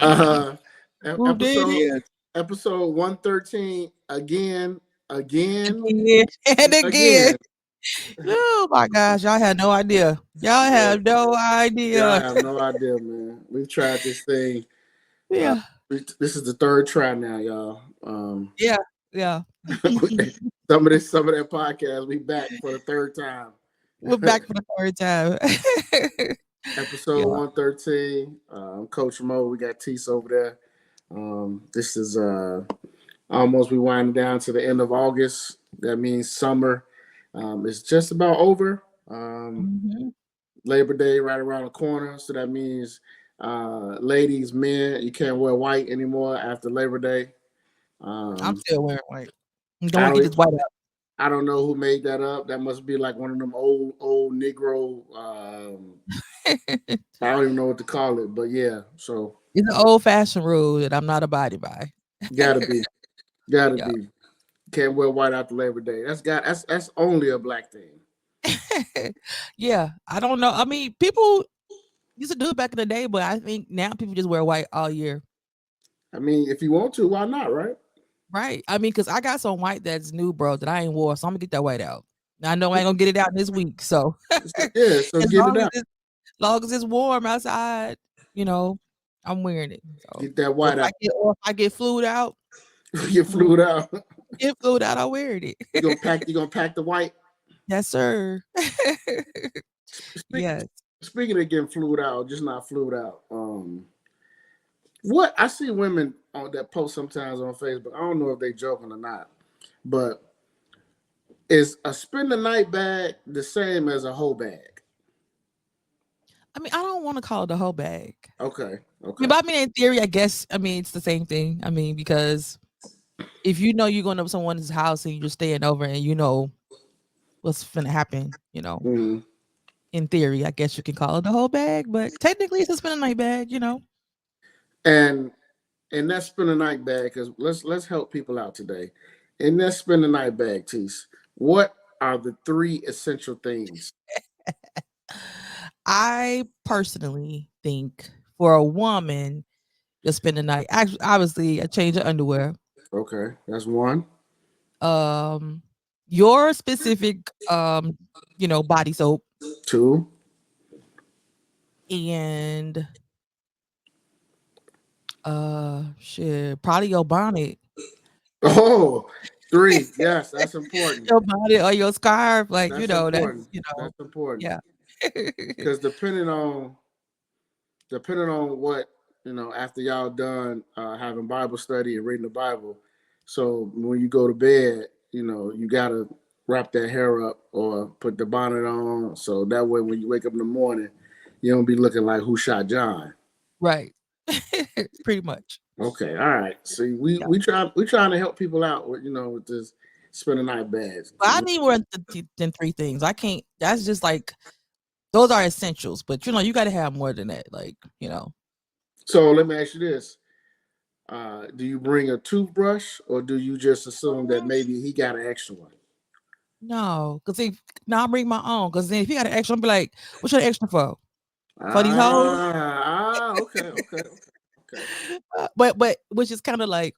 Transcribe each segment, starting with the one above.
Uh, Who did episode it episode 113 again, again and again? again. Oh my gosh, y'all had no idea. Y'all Yeah, have no yeah, I idea. have no idea, man. We've tried this thing. Uh, Yeah, this is the third try now, y'all. yeah, yeah. Some of that podcast, we back for the third time. We're back for the third time. Episode Yeah. 113. I'm Coach Mo. We got Tease over there. This is almost we winding down to the end of August. That means summer is just about over. Mhm. Labor Day right around the corner, so that means ladies, men, you can't wear white anymore after Labor Day. I'm Um, still wearing white. I'm I going to get don't this white out. I don't know who made that up. That must be like one of them old Negro. I don't even know what to call it, but yeah. So It's an old fashioned rule that I'm not abiding by. gotta be, gotta Yeah. be. Can't wear white after Labor Day. That's only a black thing. Yeah. I don't know. I mean, people used to do it back in the day, but I think now people just wear white all year. I mean, if you want to, why not, right? Right. I mean, because I got some white that's new, bro, that I ain't wore. So I'm gonna get that white out. Now, I know I ain't gonna get it out this week. So Yeah, so as get it out. long as it's warm outside, you know, I'm wearing it. So Get that white out. or if I get flued out, Get flued out. get flued out, I'm wearing it. You gonna pack the white. Yes, sir. Speak, Yes. Speaking of getting flued out, just not flued out. What I see women on that post sometimes on Facebook. I don't know if they joking or not, but is a spend the night bag the same as a whole bag? I mean, I don't want to call it a whole bag. Okay, I okay. mean, but I mean, in theory, I guess, I mean, it's the same thing. I mean, because if you know you're going to someone's house and you're just staying over and you know what's going to happen, Mm. in theory, I guess you can call it a whole bag, but technically it's a spend a night bag. And that spend the night bag, because let's help people out today. In that spend the night bag, Tease, what are the three essential things? I personally think for a woman to spend the night, actually, obviously, a change of underwear, Okay, that's one. um, your specific, body soap, Two. and shit, probably your bonnet. Oh, three. Yes, that's important. Your bonnet or your scarf, like, That's that's, important. That's important. yeah. Because depending on what after y'all done having Bible study and reading the Bible, so when you go to bed, you gotta wrap that hair up or put the bonnet on, so that way when you wake up in the morning, you don't be looking like who shot John. Right. Pretty much. Okay, all right. See, Yeah. we trying to help people out with with this spend the night bags. But I need more than three things. I can't. That's just like those are essentials. But you got to have more than that. Like. So let me ask you this: do you bring a toothbrush, or do you just assume that maybe he got an extra one? No, because if I bring my own. Because then if you got an extra, I'm be like, what's your extra for? For these hoes? Okay, okay, okay. But which is kind of like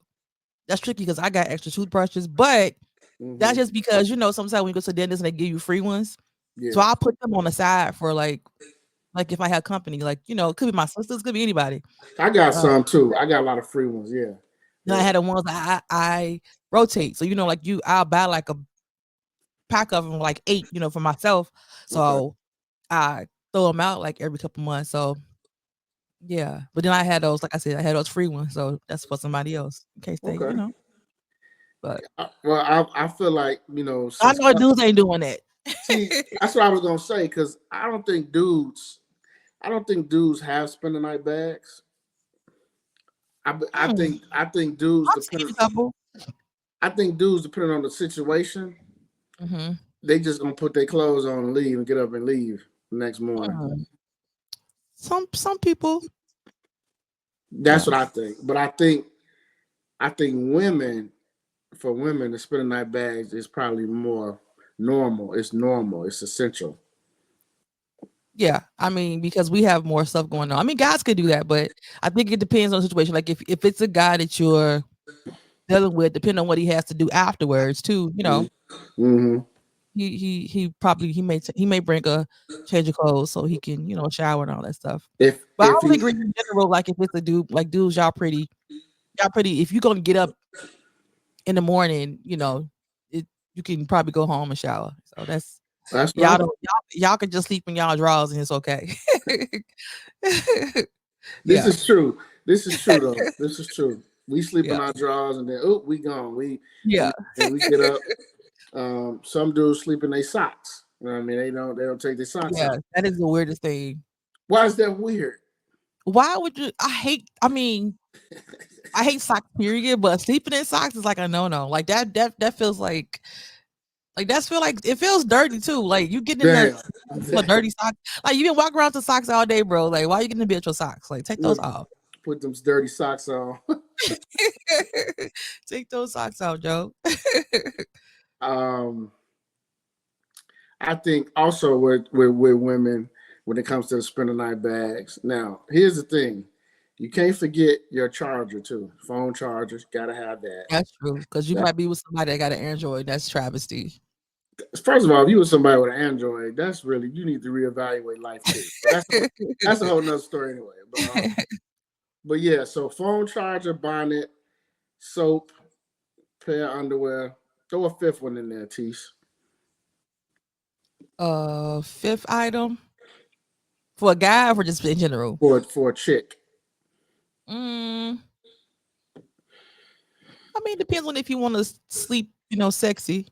that's tricky because I got extra toothbrushes, but that's Mm-hmm. just because sometimes when you go to dentist and they give you free ones, so Yeah, I'll put them on the side for like if I have company, like it could be my sisters, could be anybody. I got Uh, some too. I got a lot of free ones. Yeah, then I yeah. had the ones I rotate, so like I'll buy like a pack of them, like 8, for myself, Okay, so I throw them out like every couple months. So yeah, but then I had those, like I said, I had those free ones, so that's for somebody else in case they, okay. But Well, I feel like I since know dudes ain't doing that. see that's what I was gonna say because I don't think dudes have spend the night bags. I think dudes I've seen a couple. depending on the situation, Mhm. they just gonna put their clothes on and leave and get up and leave the next morning. Some people, That's yeah. what I think. But I think women for women to spend the night bags is probably more normal. It's normal. It's essential. Yeah, I mean, because we have more stuff going on. I mean, guys could do that, but I think it depends on the situation. Like if it's a guy that you're dealing with, depending on what he has to do afterwards, too. Mm-hmm. He probably he may bring a change of clothes so he can shower and all that stuff. But I If would he agree in general. Like if it's a dude, like dudes, y'all pretty. If you're gonna get up in the morning, you can probably go home and shower. So that's y'all right. don't y'all can just sleep in y'all drawers and it's okay. This Yeah, is true. This is true though. This is true. We sleep in yeah, our drawers and then we gone. yeah, And we get up. Some dudes sleep in their socks. You know what I mean? They don't take their socks yeah. out. That is the weirdest thing. Why is that weird? Why would you? I hate socks, period. But sleeping in socks is like a no. Like that feels like it feels dirty too. Like you getting in Damn. the dirty socks. Like you been walking around with socks all day, bro. Like why you getting in bed with your socks? Like take those Look, off. put them dirty socks on. Take those socks out, Joe. um, I think also with women when it comes to the spend the night bags. Now, here's the thing. You can't forget your charger too. Phone chargers, gotta have that. That's true. Because you That might be with somebody that got an Android. That's travesty. first of all, if you with somebody with an Android, that's really you need to reevaluate life too. But that's a whole nother story anyway. But yeah, so phone charger, bonnet, soap, pair of underwear. Throw a fifth one in there, Tease. Fifth item for a guy or just in general. For a chick. Mm, I mean, it depends on if you want to sleep, sexy.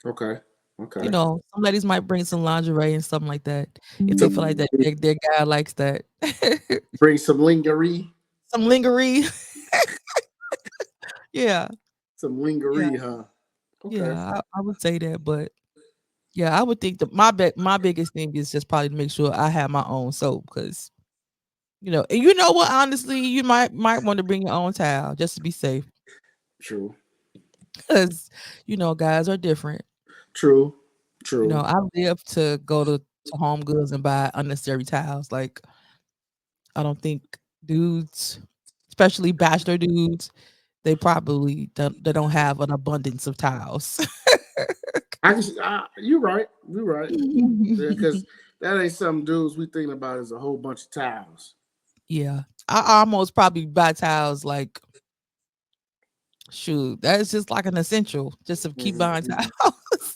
Okay. Okay. Some ladies might bring some lingerie and something like that if they feel like that their guy likes that. Bring some lingerie. Some lingerie. Yeah. Some Yeah. lingerie, huh? Okay. Yeah. I would say that, but yeah, I would think that my biggest thing is just probably to make sure I have my own soap because and you know what? Honestly, you might want to bring your own towel just to be safe True. because guys are different. True. True. I live to go to Home Goods and buy unnecessary towels. Like I don't think dudes, especially bachelor dudes, they don't have an abundance of towels. You're right. You're right. Because that ain't some dudes we thinking about as a whole bunch of towels. Yeah. I almost probably buy towels like shoot, that's just like an essential just to keep buying Mm-hmm. towels.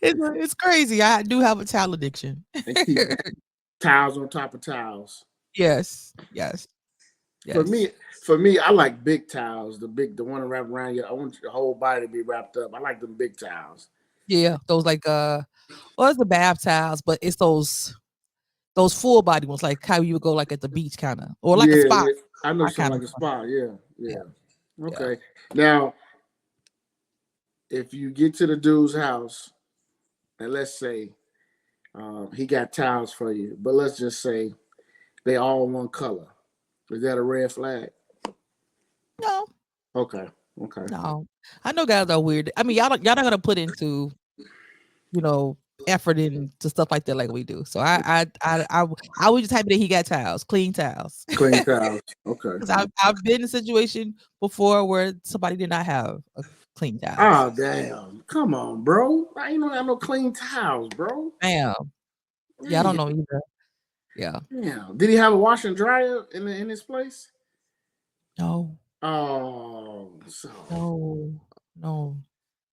It's crazy. I do have a towel addiction. And keep towels on top of towels. Yes. Yes. For Yes. me, for me, I like big towels. The one wrapped around you. I want your whole body to be wrapped up. I like them big towels. Yeah. Those like well, it's the bath towels, but it's those full body ones, like how you would go like at the beach kind of, or like a Yeah, spa. yeah. I know I something kind like of a spa. Yeah, yeah, yeah. yeah. Okay. Now, if you get to the dude's house, and let's say he got towels for you, but let's just say they all one color. Is that a red flag? No, Okay. Okay. no. I know guys are weird. I mean, y'all not gonna put into you know effort into stuff like that like we do. So I was just happy that he got towels, clean towels, Clean towels. Okay. because I've been in a situation before where somebody did not have a clean towels. Oh damn! Come on, bro. I ain't don't have no clean towels, bro. Damn. Yeah, I don't Man, know either. Yeah. damn. Did he have a washer and dryer in his place? No. Oh, No. No.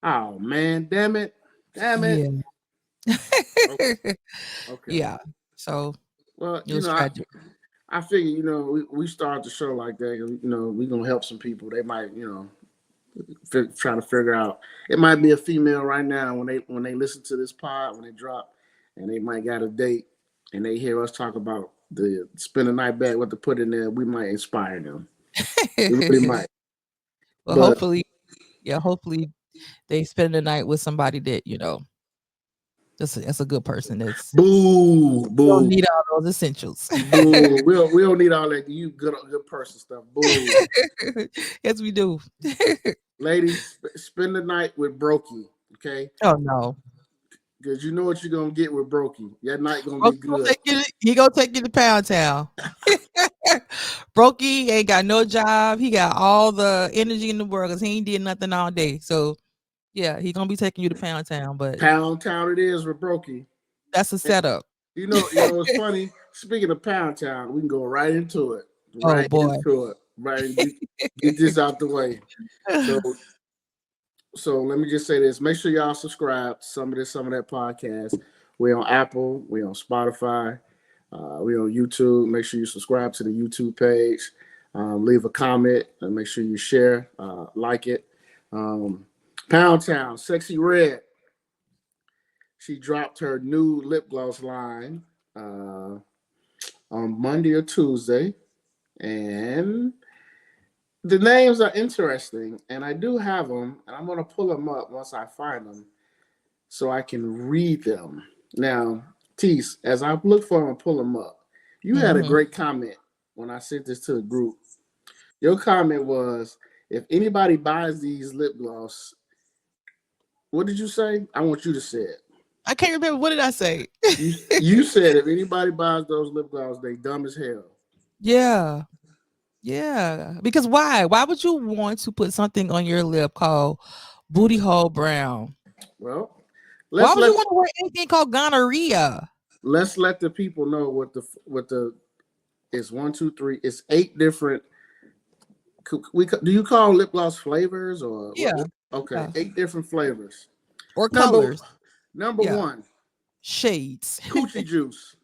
oh man, damn it, damn it. Yeah. Okay, okay. Yeah. So Well, it was tragic. I figure we start the show like that. We gonna help some people. They might trying to figure out. It might be a female right now when they listen to this pod when they drop, and they might got a date, and they hear us talk about the spend the night bag, what to put in there. We might inspire them. We really might. Well, But hopefully they spend the night with somebody that, that's a good person. boo, You don't boo, need all those essentials. boo. We don't need all that you good person stuff. Boo. Yes, we do. Ladies, spend the night with Brokey. Okay. Oh no. Because you know what you're gonna get with Brokey. That night gonna be good. He gonna take you to Pound Town. Brokey ain't got no job. He got all the energy in the world because he ain't did nothing all day. So yeah, he gonna be taking you to Pound Town. But Pound Town it is with Brokey. that's a setup. You know, it's funny. Speaking of Pound Town, we can go right into it. Oh boy. Right, get this out the way. So let me just say this. Make sure y'all subscribe to some of that podcast. We're on Apple, we're on Spotify, we're on YouTube. Make sure you subscribe to the YouTube page. Leave a comment and make sure you share, like it. Pound Town, Sexyy Red. She dropped her new lip gloss line on Monday or Tuesday. And the names are interesting, and I do have them, and I'm going to pull them up once I find them so I can read them. Now, Tease, as I look for them and pull them up, you had a great comment when I sent this to the group. Your comment was, if anybody buys these lip gloss, what did you say? I want you to say it. I can't remember. What did I say? You said if anybody buys those lip gloss, they dumb as hell. Yeah. Yeah. Because why? Why would you want to put something on your lip called booty hole brown? Well, why would you want to wear anything called gonorrhea? Let's let the people know what the it's 1, 2, 3. It's 8 different. Do you call lip gloss flavors or yeah? Okay, yeah. 8 different flavors or colors. Number 1, shades. Coochie juice.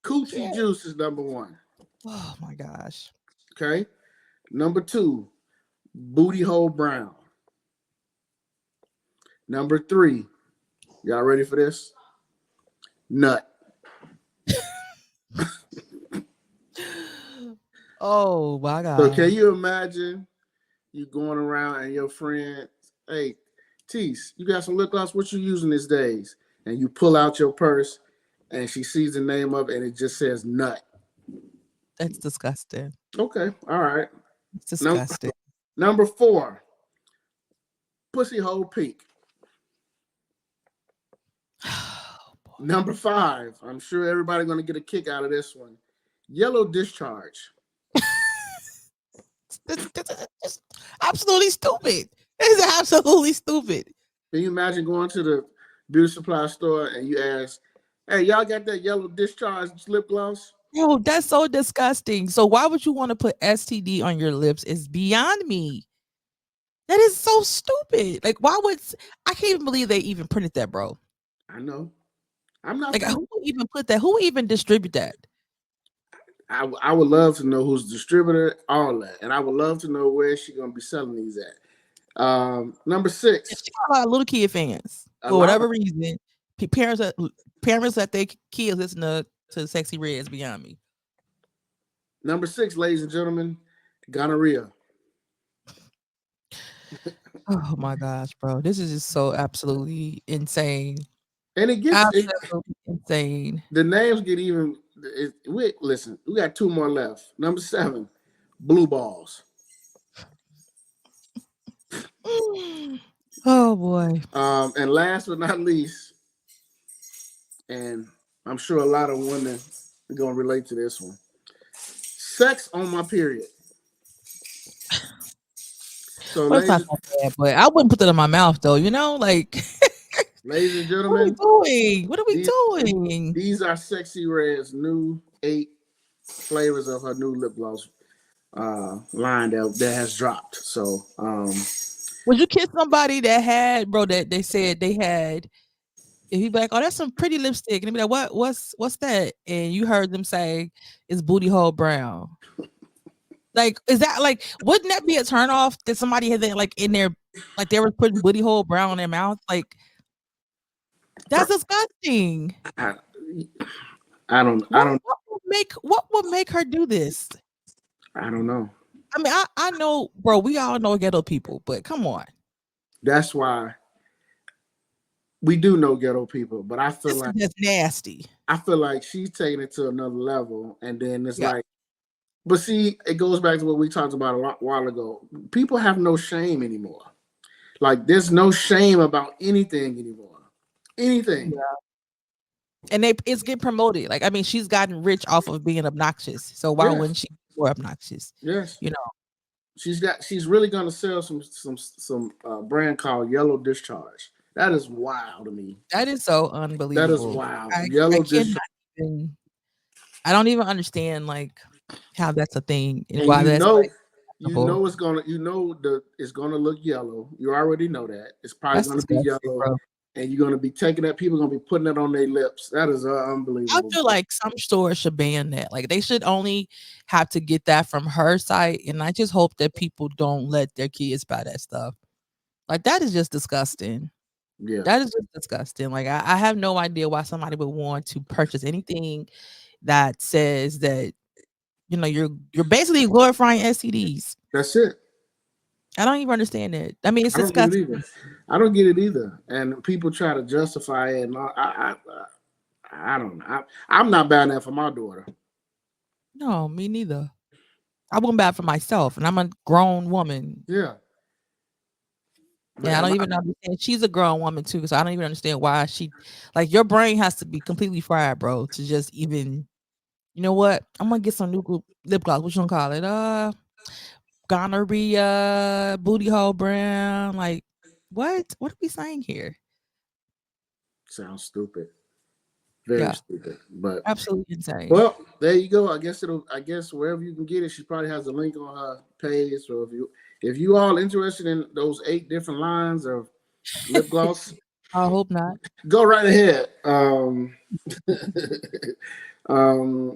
Coochie juice is number 1. Oh my gosh. Okay. Number 2, booty hole brown. Number 3, y'all ready for this? Nut. Oh my God. So can you imagine you going around and your friend, hey, Tease, you got some lip gloss? What you using these days? And you pull out your purse and she sees the name of it and it just says nut. That's disgusting. Okay, all right. It's disgusting. Number 4, pussy hole pink. Number 5, I'm sure everybody's going to get a kick out of this one. Yellow discharge. It's absolutely stupid. It's absolutely stupid. Can you imagine going to the beauty supply store and you ask, hey, y'all got that yellow discharge lip gloss? Yo, that's so disgusting. So why would you want to put STD on your lips? Is beyond me. That is so stupid. Like, why would I can't even believe they even printed that, bro. I know. I'm not like who even put that? Who even distribute that? I would love to know who's the distributor, all that, and I would love to know where she's gonna be selling these at. Number 6, she got a lot of little kid fans for whatever reason. Parents that they kids listen to Sexyy Red is beyond me. Number 6, ladies and gentlemen, gonorrhea. Oh my gosh, bro, this is just so absolutely insane. And it gets insane. The names get even. Listen, we got 2 more left. Number 7, blue balls. Oh boy. And last but not least, and I'm sure a lot of women are gonna relate to this one. Sex on my period. So, well, not so bad, but I wouldn't put that in my mouth though. You know, like. Ladies and gentlemen, what are we doing? These are Sexyy Red's new 8 flavors of her new lip gloss line that has dropped. So, would you kiss somebody that had, bro, that they said they had? If you be like, oh, that's some pretty lipstick, and they be like, what's that? And you heard them say it's booty hole brown. Like, is that like? Wouldn't that be a turnoff that somebody had that like in their, like they were putting booty hole brown in their mouth? Like, that's disgusting. I don't. What would make her do this? I don't know. I mean, I know, bro. We all know ghetto people, but come on. That's why we do know ghetto people, but I feel like that's nasty. I feel like she's taking it to another level, and then it's like, but see, it goes back to what we talked about a while ago. People have no shame anymore. Like, there's no shame about anything anymore. anything. Yeah. And it's get promoted. Like, I mean, she's gotten rich off of being obnoxious. So why Yes, wouldn't she be more obnoxious? yes. You know, She's really gonna sell some brand called Yellow Discharge. That is wild to me. that is so That is unbelievable. wild. I Yellow cannot Discharge, even I don't even understand like how that's a thing and and why that's like acceptable. it's gonna look yellow. You already know that it's probably That's gonna be disgusting, yellow, bro. and you're gonna be taking that. People are gonna be putting it on their lips. That is I unbelievable. feel like some stores should ban that. Like they should only have to get that from her site. And I just hope that people don't let their kids buy that stuff. Like that is just disgusting. Yeah, That is just disgusting. Like I have no idea why somebody would want to purchase anything that says that, you're basically glorifying STDs. that's it. I don't even understand it. I mean, it's I don't get it disgusting. either. I don't get it either. And people try to justify it, and I don't know. I'm not buying that for my daughter. No, me neither. I wouldn't buy it for myself, and I'm a grown woman. Yeah, And I don't even understand. She's a grown woman too, so I don't even understand why like your brain has to be completely fried, bro, to just even. You know what? I'm gonna get some new lip gloss. What you gonna call it? Gonorrhea, booty hole brown. Like, what? What are we saying here? sounds stupid. Very Yeah, stupid. But absolutely insane. well, there you go. I guess wherever you can get it, she probably has a link on her page. So if you all interested in those 8 different lines of lip gloss, I hope not. go right ahead.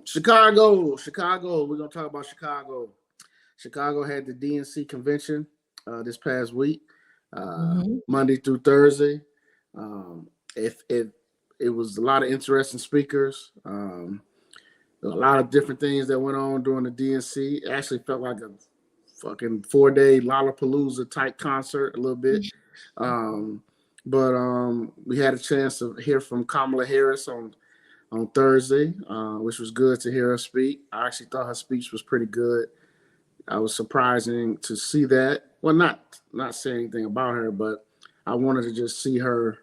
Chicago. We're gonna talk about Chicago. Chicago had the DNC convention this past week, Hmm. Monday through Thursday. If it was a lot of interesting speakers. A lot of different things that went on during the DNC. It actually felt like a fucking 4-day Lollapalooza type concert a little bit. Um, but we had a chance to hear from Kamala Harris on Thursday, which was good to hear her speak. I actually thought her speech was pretty good. I was surprising to see that. Well, not saying anything about her, but I wanted to just see her.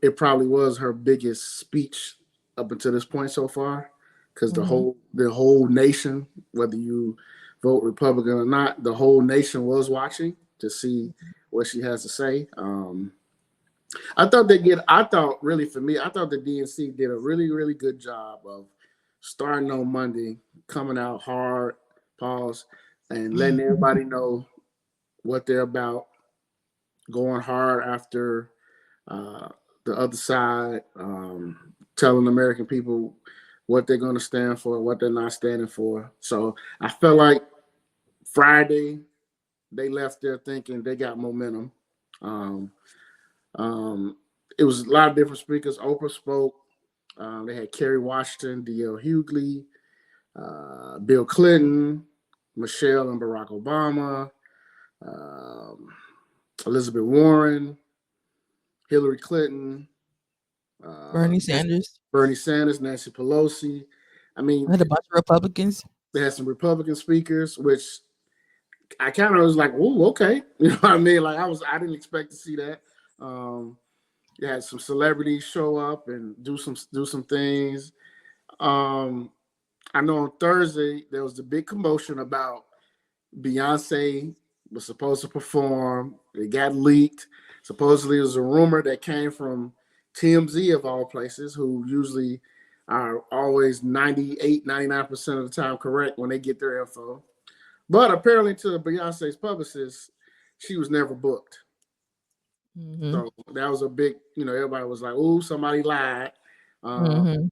It probably was her biggest speech up until this point so far, because the Hmm. whole nation, whether you vote Republican or not, the whole nation was watching to see what she has to say. I thought really for me, I thought the DNC did a really, really good job of starting on Monday, coming out hard, pause, and letting everybody know what they're about, going hard after uh, the other side, telling American people what they're going to stand for, what they're not standing for. So I felt like Friday they left there thinking they got momentum. Um, it was a lot of different speakers. Oprah spoke. They had Kerry Washington, D.L. Hughley, Bill Clinton, Michelle and Barack Obama, um, Elizabeth Warren, Hillary Clinton, Bernie Sanders. Bernie Sanders, Nancy Pelosi. I mean, I had a bunch of Republicans. they had some Republican speakers, which I kind of was like, "Oh, okay," you know what I mean? Like I didn't expect to see that. Um, you had some celebrities show up and do some things. Um, I know on Thursday there was a big commotion about Beyonce was supposed to perform. It got leaked. Supposedly, it was a rumor that came from TMZ of all places, who usually are always 98, 99% of the time correct when they get their info. But apparently, to Beyonce's publicist, she was never booked. Hmm. So that was a big, everybody was like, "Ooh, somebody lied." Uh, Hmm.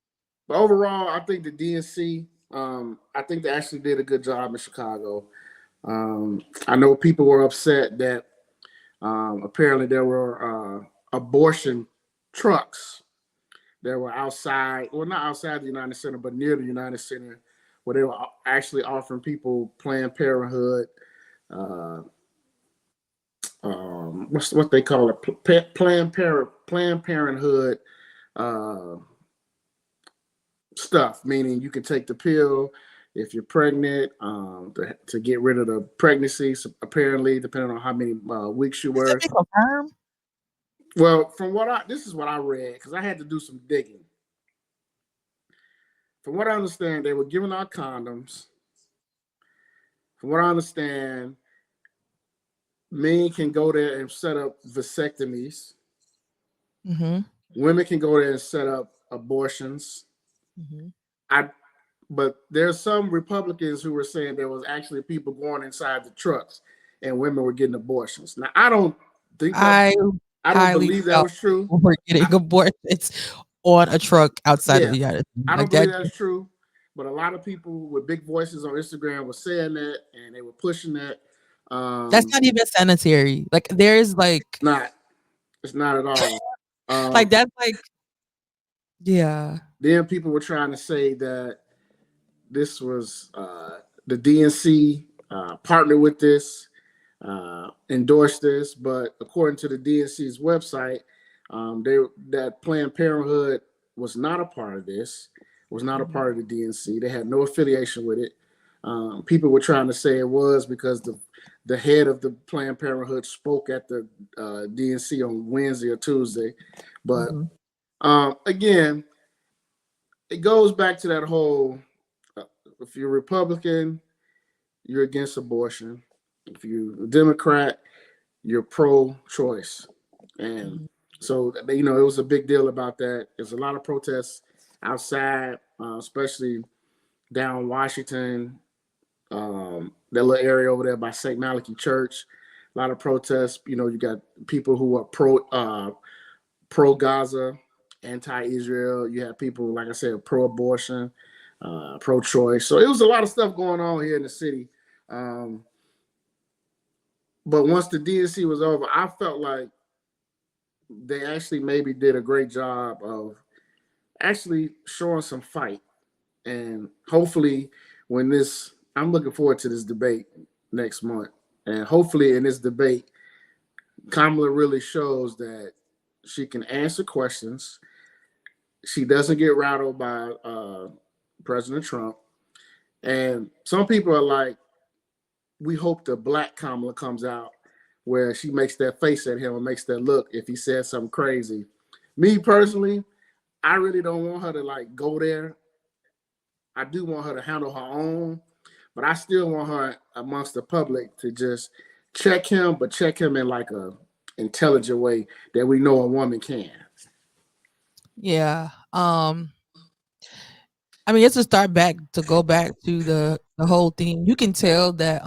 but overall, I think the DNC, I think they actually did a good job in Chicago. I know people were upset that apparently there were abortion trucks that were outside, well, not outside the United Center, but near the United Center, where they were actually offering people Planned Parenthood. Uh, what's what they call it? Planned Parenthood uh, stuff, meaning you can take the pill if you're pregnant to get rid of the pregnancy. So apparently, depending on how many weeks you Is that were. they confirm? Well, from what this is what I read because I had to do some digging. From what I understand, they were giving out condoms. From what I understand, men can go there and set up vasectomies. Mhm. Women can go there and set up abortions. Mhm. I but there's some Republicans who were saying there was actually people going inside the trucks and women were getting abortions. Now I don't think that I I don't highly believe that doubt was true. people were I, getting abortions on a truck outside of yeah, the United States. I don't Like believe that that's true. But a lot of people with big voices on Instagram were saying that and they were pushing that. that's Um, not even sanitary. Like there's like not it's not at all. like Um, that's like yeah. then people were trying to say that this was the DNC partnered with this, endorsed this, but according to the DNC's website, they that Planned Parenthood was not a part of this, was not a Mhm. part of the DNC. They had no affiliation with it. People were trying to say it was because the head of the Planned Parenthood spoke at the DNC on Wednesday or Tuesday, but Mhm. again, it goes back to that whole uh, if you're Republican, you're against abortion. If you're a Democrat, you're pro-choice. And Mhm. so, you know, it was a big deal about that. There's a lot of protests outside, especially down Washington, that little area over there by St. Malachy Church. A lot of protests. You know, you got people who are pro Gaza, anti Israel. You have people, like I said, pro abortion, pro choice. So it was a lot of stuff going on here in the city. Um, but once the DNC was over, I felt like they actually maybe did a great job of actually showing some fight. And hopefully, when this, I'm looking forward to this debate next month. And hopefully, in this debate, Kamala really shows that she can answer questions. She doesn't get rattled by President Trump. And some people are like, we hope the black Kamala comes out where she makes that face at him and makes that look if he says something crazy. Me personally, I really don't want her to like go there. I do want her to handle her own, but I still want her amongst the public to just check him, but check him in like a intelligent way that we know a woman can. Yeah. I mean, it's to start back to go back to the whole thing. You can tell that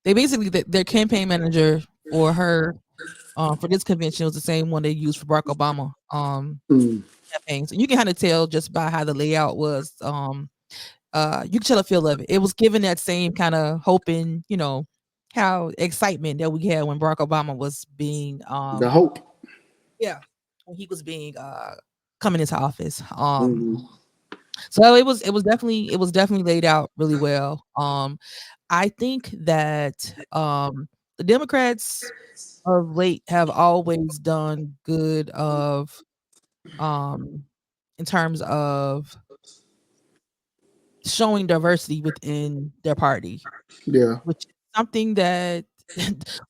they basically their campaign manager for her for this convention was the same one they used for Barack Obama Mm, campaigns. And you can kind of tell just by how the layout was. You can tell a feel of it. It was given that same kind of hoping, how excitement that we had when Barack Obama was being the hope. yeah, when he was being coming into office. Mm, So it was definitely laid out really well. I think that the Democrats of late have always done good of um in terms of showing diversity within their party, yeah. which is something that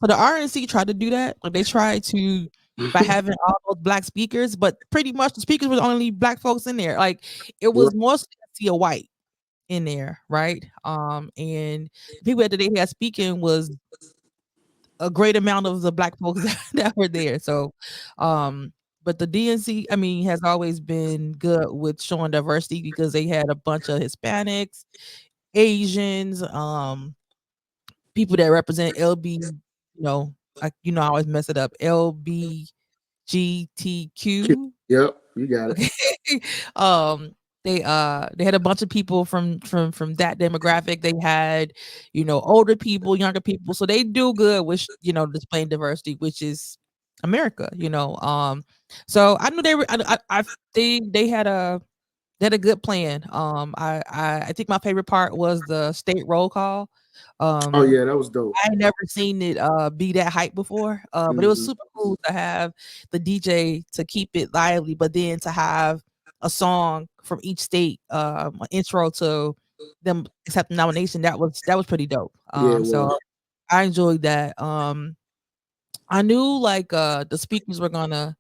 but the RNC tried to do that. Like they tried to by having all those black speakers, but pretty much the speakers were only black folks in there. Like it Right. was mostly a white in there, right? And the people that they had speaking was a great amount of the black folks that were there. So, but the DNC, I mean, has always been good with showing diversity because they had a bunch of Hispanics, Asians, people that represent LB, I always mess it up. LBGTQ. Yep, you got it. Okay. um they had a bunch of people from that demographic. They had, older people, younger people. So they do good with, displaying diversity, which is America, So I knew they were I they had a good plan. I think my favorite part was the state roll call. Oh Um yeah, that was dope. I had never seen it be that hype before. But it was Hmm. super cool to have the DJ to keep it lively, but then to have a song from each state, an intro to them accepting nomination. That was pretty dope. Yeah, it was. So I enjoyed that. I knew like the speakers were gonna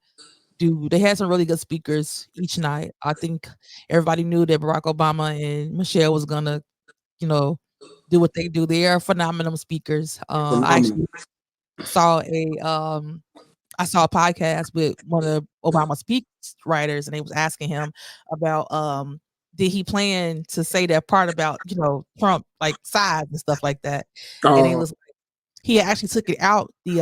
do. They had some really good speakers each night. I think everybody knew that Barack Obama and Michelle was gonna, you know, do what they do. They are phenomenal speakers. I Phenomenal. actually saw a podcast with one of Obama's speech writers, and they was asking him about did he plan to say that part about Trump like size and stuff like that, and it Oh, was he actually took it out the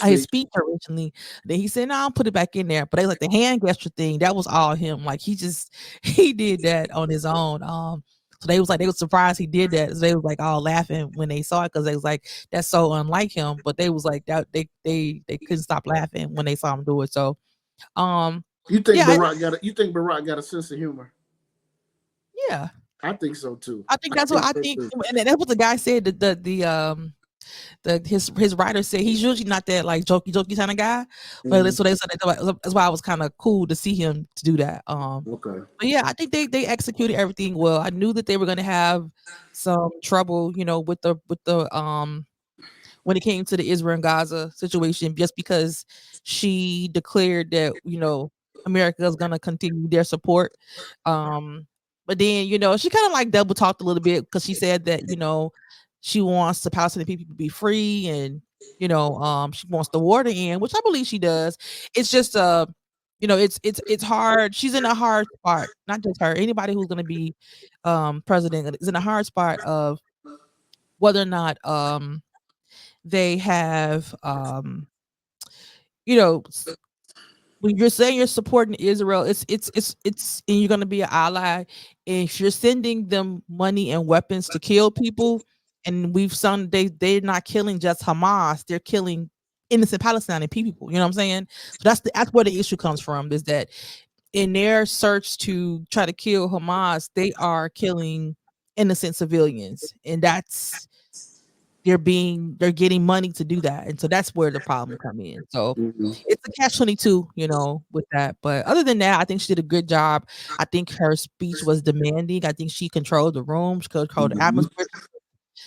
his speech. speech originally. Then he said, "No, I'll put it back in there." But they like the hand gesture thing. That was all him. Like he just he did that on his own. So they was surprised he did that. So they was like all laughing when they saw it because they was like, "That's so unlike him." But they was like that they couldn't stop laughing when they saw him do it. So um, You think yeah, Barack got a sense of humor? yeah. I think so too. I think that's what I So think, too. and that's what the guy said. His writer said he's usually not that like jokey kind of guy, but Mhm. so they said that's why it was kind of cool to see him to do that. Okay. But yeah, I think they executed everything well. I knew that they were going to have some trouble, with the when it came to the Israel and Gaza situation, just because she declared that America is going to continue their support. But then she kind of like double talked a little bit because she said that she wants the Palestinian people to be free, and she wants the war to end, which I believe she does. It's just it's hard. She's in a hard spot. Not just her. Anybody who's going to be president is in a hard spot of whether or not they have you know when you're saying you're supporting Israel, it's and you're going to be an ally. If you're sending them money and weapons to kill people, and we've seen they're not killing just Hamas, they're killing innocent Palestinian people. You know what I'm saying? So that's where the issue comes from, is that in their search to try to kill Hamas, they are killing innocent civilians, and they're getting money to do that, and so that's where the problem come in. So Hmm. it's a catch-22, with that. But other than that, I think she did a good job. I think her speech was demanding. I think she controlled the room, she controlled the Hmm. atmosphere.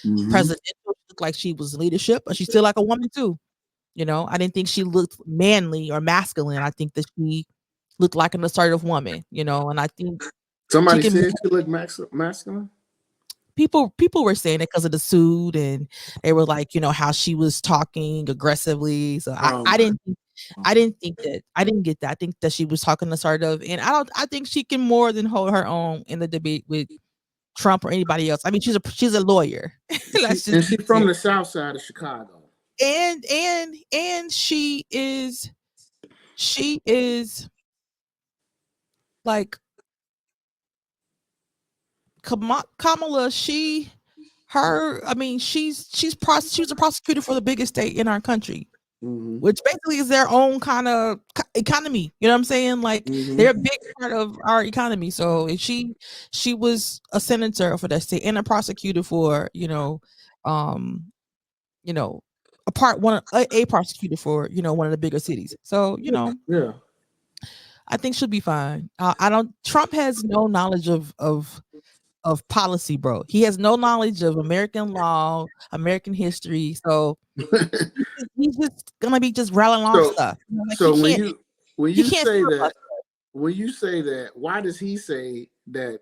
Hmm. Presidential, she looked like she was leadership, but she's still like a woman too. I didn't think she looked manly or masculine. I think that she looked like an assertive woman, and I think she Somebody can said she looked masculine. people were saying it because of the suit, and they were like, how she was talking aggressively. So Oh my. I didn't think that. I didn't get that. I think that she was talking assertive, and I think she can more than hold her own in the debate with Trump or anybody else. I mean, she's a lawyer. She Let's just and be she from clear. the South Side of Chicago. And she is like Kamala. I mean, she was a prosecutor for the biggest state in our country, Hmm. which basically is their own kind of economy. You know what I'm saying? Like they're a Hmm. big part of our economy. So if she was a senator for that state and a prosecutor for um, you know, a prosecutor for one of the bigger cities. So Yeah. Yeah. I think she'll be fine. I don't. Trump has no knowledge of policy, bro. He has no knowledge of American law, American history. So he's just gonna be just rattling off so stuff. Like so when he you can't say filibuster. that why does he say that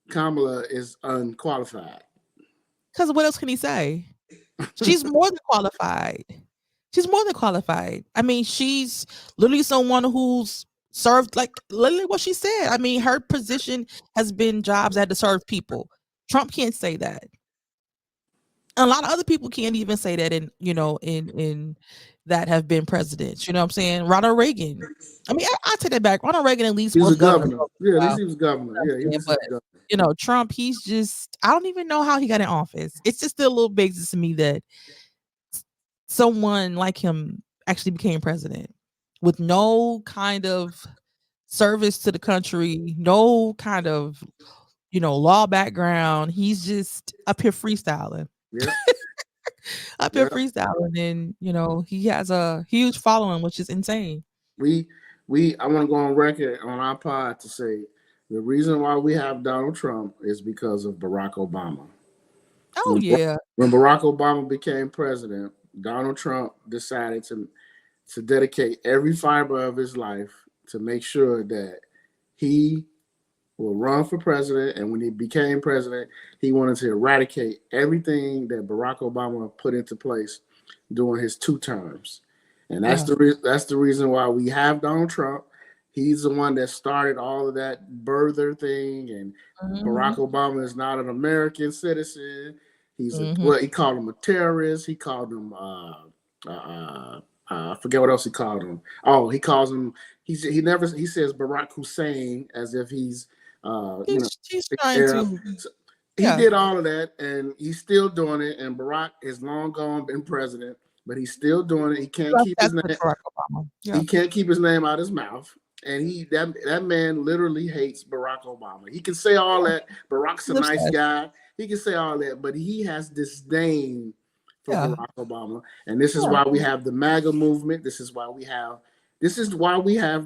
Kamala is unqualified? Because what else can he say? She's more than qualified. She's more than qualified. I mean, she's literally someone who's served like literally what she said. I mean, her position has been jobs that to serve people. Trump can't say that. A lot of other people can't even say that in that have been presidents. You know what I'm saying? Ronald Reagan. I mean, I take that back. Ronald Reagan at least He's was a governor governor. for a Yeah, at least while. he was governor. You know what Yeah, I'm he saying? was But governor. Trump, he's just I don't even know how he got in office. It's just still a little basic to me that someone like him actually became president with no kind of service to the country, no kind of law background. He's just up here freestyling, Yeah, up here yeah. freestyling, and he has a huge following, which is insane. We I want to go on record on our pod to say the reason why we have Donald Trump is because of Barack Obama. Oh When yeah, when Barack Obama became president, Donald Trump decided to dedicate every fiber of his life to make sure that he will run for president. And when he became president, he wanted to eradicate everything that Barack Obama put into place during his 2 terms. And Yeah. that's the reason why we have Donald Trump. He's the one that started all of that birther thing. And Barack Mhm. Obama is not an American citizen. Mhm. He called him a terrorist. He called him I forget what else he called him. Oh, he calls him. He says Barack Hussein as if he's He's trying yeah. to, So he yeah. did all of that, and he's still doing it. And Barack is long gone, been president, but he's still doing it. He can't keep his That's with name. Barack Obama. Yeah. He can't keep his name out his mouth. And that man literally hates Barack Obama. He can say all that. Barack's a He's nice obsessed. guy. He can say all that, but he has disdain for Yeah. Barack Obama. And this is Yeah. why we have the MAGA movement. This is why we have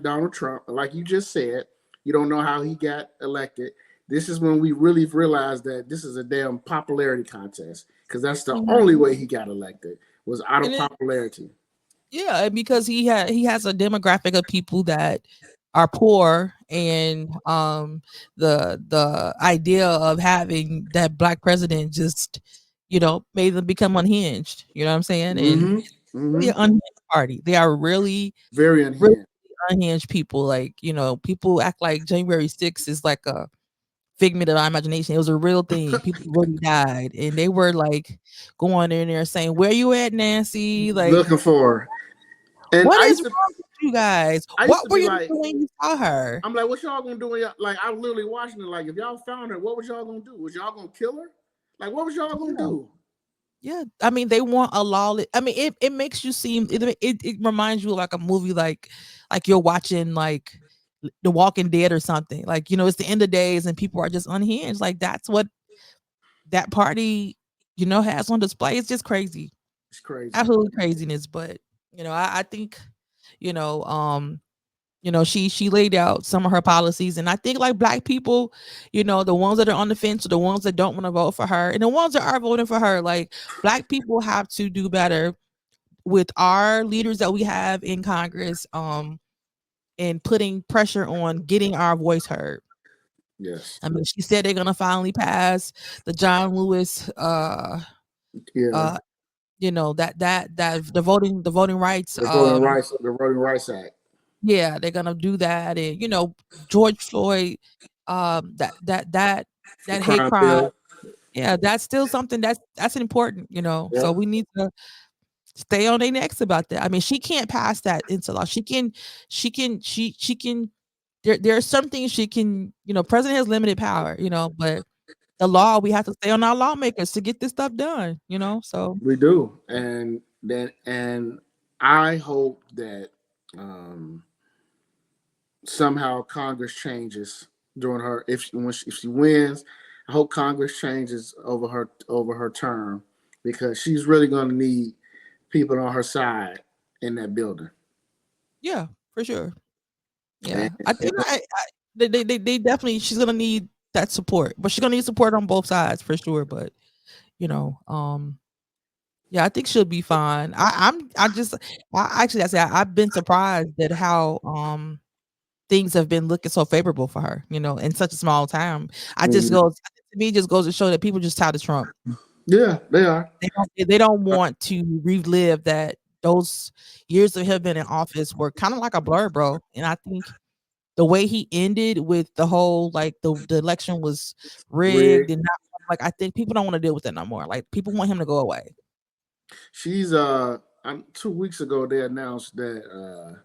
Donald Trump. Like you just said, you don't know how he got elected. This is when we really realized that this is a damn popularity contest, because that's the Mhm. only way he got elected, was out of And it, popularity. yeah, because he has a demographic of people that are poor, and the idea of having that black president just, made them become unhinged. You know what I'm saying? And Mm-hmm. really Mm-hmm. an unhinged party. They are really, Very really unhinged. unhinged people. Like, people act like January 6th is like a figment of our imagination. It was a real thing. People really died, and they were like going in there saying, "Where you at, Nancy?" Like, Looking for her. And what is wrong with you guys? I used What to were be you like, doing when you saw her? I'm like, what y'all gonna do? Like, I was literally watching it. Like, if y'all found her, what was y'all gonna do? Was y'all gonna kill her? Like, what was y'all gonna Yeah. do? Yeah, I mean, they want a lawless. I mean, it makes you seem, it reminds you of like a movie, like you're watching like The Walking Dead or something. Like, it's the end of days and people are just unhinged. Like, that's what that party, has on display. It's just crazy, It's crazy. absolutely craziness. But I think, you know, um, she laid out some of her policies, and I think like black people, the ones that are on the fence, or the ones that don't want to vote for her, and the ones that are voting for her, like black people have to do better with our leaders that we have in Congress, and putting pressure on getting our voice heard. Yes. I mean, she said they're gonna finally pass the John Lewis, Yeah. uh, that the voting rights, The Voting Rights Act. yeah, they're gonna do that. And George Floyd, that The hate crime crime, bill. yeah, that's still something that's important. So Yep. we need to stay on their necks about that. I mean, she can't pass that into law. She can. There are some things she can. President has limited power. But the law, we have to stay on our lawmakers to get this stuff done. So We do. And I hope that um, somehow Congress changes during her, if she wins. I hope Congress changes over her term, because she's really going to need people on her side in that building. yeah, for sure. And, Yeah, I think they definitely, she's gonna need that support, but she's gonna need support on both sides for sure. But you know, um, yeah, I think she'll be fine. I say I've been surprised at how things have been looking so favorable for her. In such a small time. To me, it just goes to show that people just tired of Trump. yeah, they are. They don't want to relive that those years of him being in office were kind of like a blur, bro. And I think the way he ended with the whole, like, the election was rigged, Rick, and not, like, I think people don't want to deal with that no more. Like, people want him to go away. she's 2 weeks ago they announced that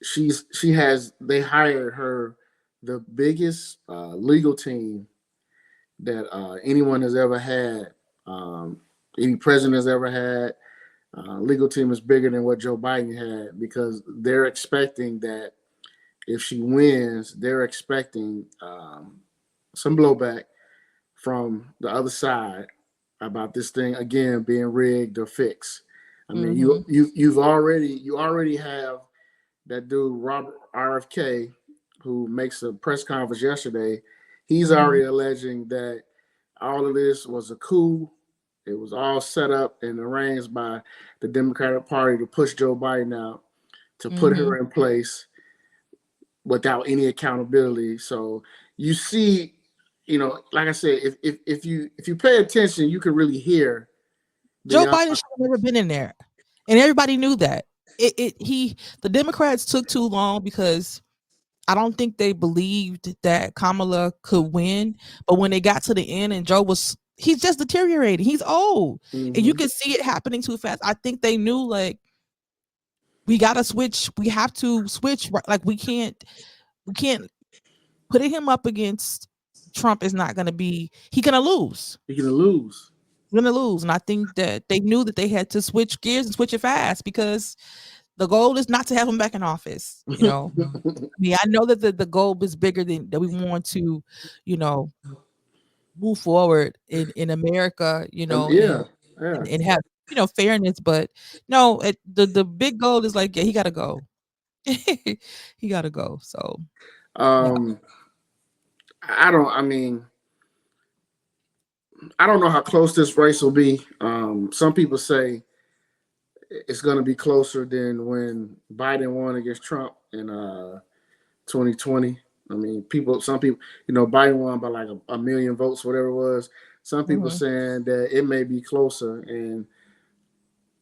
she has they hired her the biggest legal team that anyone has ever had. Any president has ever had. Legal team is bigger than what Joe Biden had, because they're expecting that if she wins, they're expecting some blowback from the other side about this thing again being rigged or fixed. I mean, Mhm. you already have that dude Robert RFK, who makes a press conference yesterday. He's Mhm. already alleging that all of this was a coup, It was all set up and arranged by the Democratic Party to push Joe Biden out, to put Mm-hmm. her in place without any accountability. So you see, like I said, if you pay attention, you can really hear Joe the Biden should have never been in there, and everybody knew that. The Democrats took too long because I don't think they believed that Kamala could win. But when they got to the end and he's just deteriorating. He's old, and you can see it happening too fast. I think they knew like we gotta switch. We have to switch. Like we can't putting him up against Trump is not gonna be. He's gonna lose. You're gonna lose. Gonna lose, and I think that they knew that they had to switch gears and switch it fast because the goal is not to have him back in office. I mean, I know that the goal is bigger than that. We want to, you know, move forward in America, Yeah, yeah. and have fairness. But no, the big goal is like, yeah, he got to go. He got to go. So yeah, I don't. I mean, I don't know how close this race will be. Some people say it's going to be closer than when Biden won against Trump in 2020. I mean, some people, Biden won by like a million votes, whatever it was. Some people saying that it may be closer, and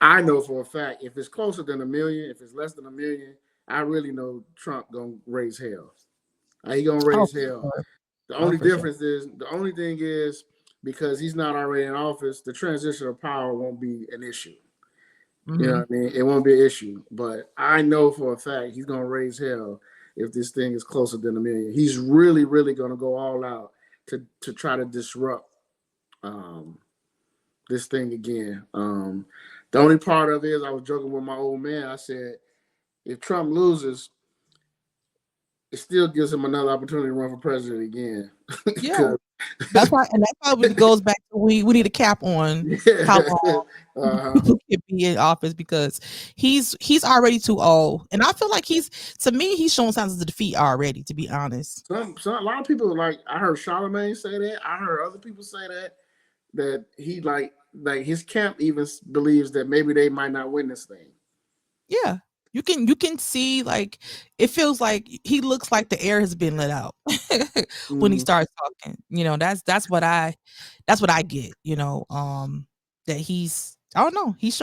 I know for a fact if it's closer than a million, if it's less than a million, I really know Trump gonna raise hell. He gonna oh, raise for hell. sure. The Oh, only for sure. difference is the only thing is because he's not already in office, the transition of power won't be an issue. You know Mm-hmm. what I mean? It won't be an issue. But I know for a fact he's gonna raise hell if this thing is closer than a million. He's really, really gonna go all out to try to disrupt um, this thing again. The only part of it is I was joking with my old man. I said, if Trump loses, it still gives him another opportunity to run for president again. Yeah, that's why it goes back to we need a cap on how long uh-huh. people can be in office because he's already too old, and I feel like to me he's showing signs of defeat already. To be honest, A lot of people like I heard Charlemagne say that. I heard other people say that he like his camp even believes that maybe they might not win this thing. yeah, you can see like it feels like he looks like the air has been let out when he Mm-hmm. starts talking. That's what I get. That I don't know. He's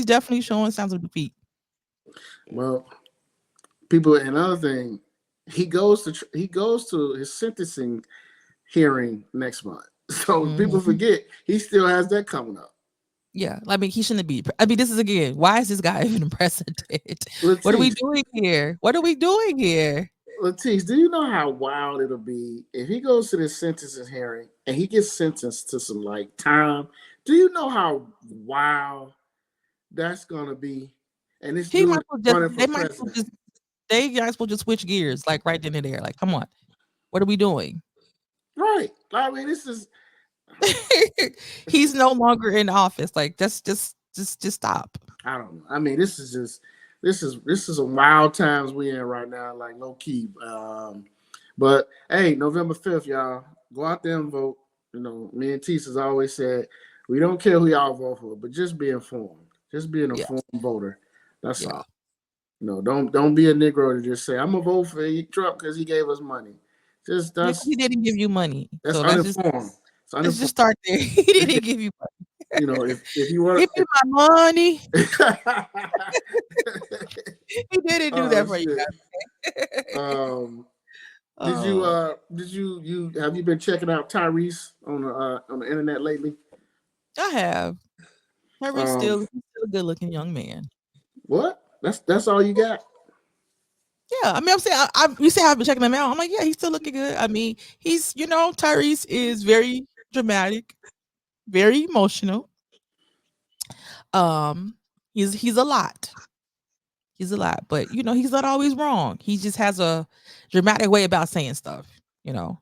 definitely showing signs of defeat. Well, people, another thing, he goes to his sentencing hearing next month. So people Mhm. forget he still has that coming up. Yeah, I mean, he shouldn't be. I mean, this is again. Why is this guy even president? What are we Latisse, doing here? What are we doing here? Latisse, do you know how wild it'll be if he goes to this sentencing hearing and he gets sentenced to some like time? Do you know how wild that's gonna be? And this He dude might is as well just. running for They might as well president. just. They might as well just switch gears, like right then and there. Like, come on, what are we doing? Right. I mean, this is He's no longer in office. Like, just stop. I don't know. I mean, this is a wild times we in right now, like low key. But hey, November 5th, y'all, go out there and vote. Me and Tease has always said we don't care who y'all vote for, but just be informed. Just be an Yeah, informed voter. That's yeah. all. Don't be a Negro to just say I'm gonna vote for Trump because he gave us money. Just Yeah, 'cause he didn't give you money. that's So uninformed. It's let's just uninformed. start there. He didn't give you money. If you want Give me my money. to. He didn't do Oh that for you shit. guys. Um, Oh, did you have you been checking out Tyrese on the internet lately? I have. Um, He's still a good looking young man. what? That's all you got? Yeah, I mean, I'm saying you say I've been checking him out. I'm like, yeah, he's still looking good. I mean, Tyrese is very dramatic, very emotional. Um, he's a lot. He's a lot, but he's not always wrong. He just has a dramatic way about saying stuff.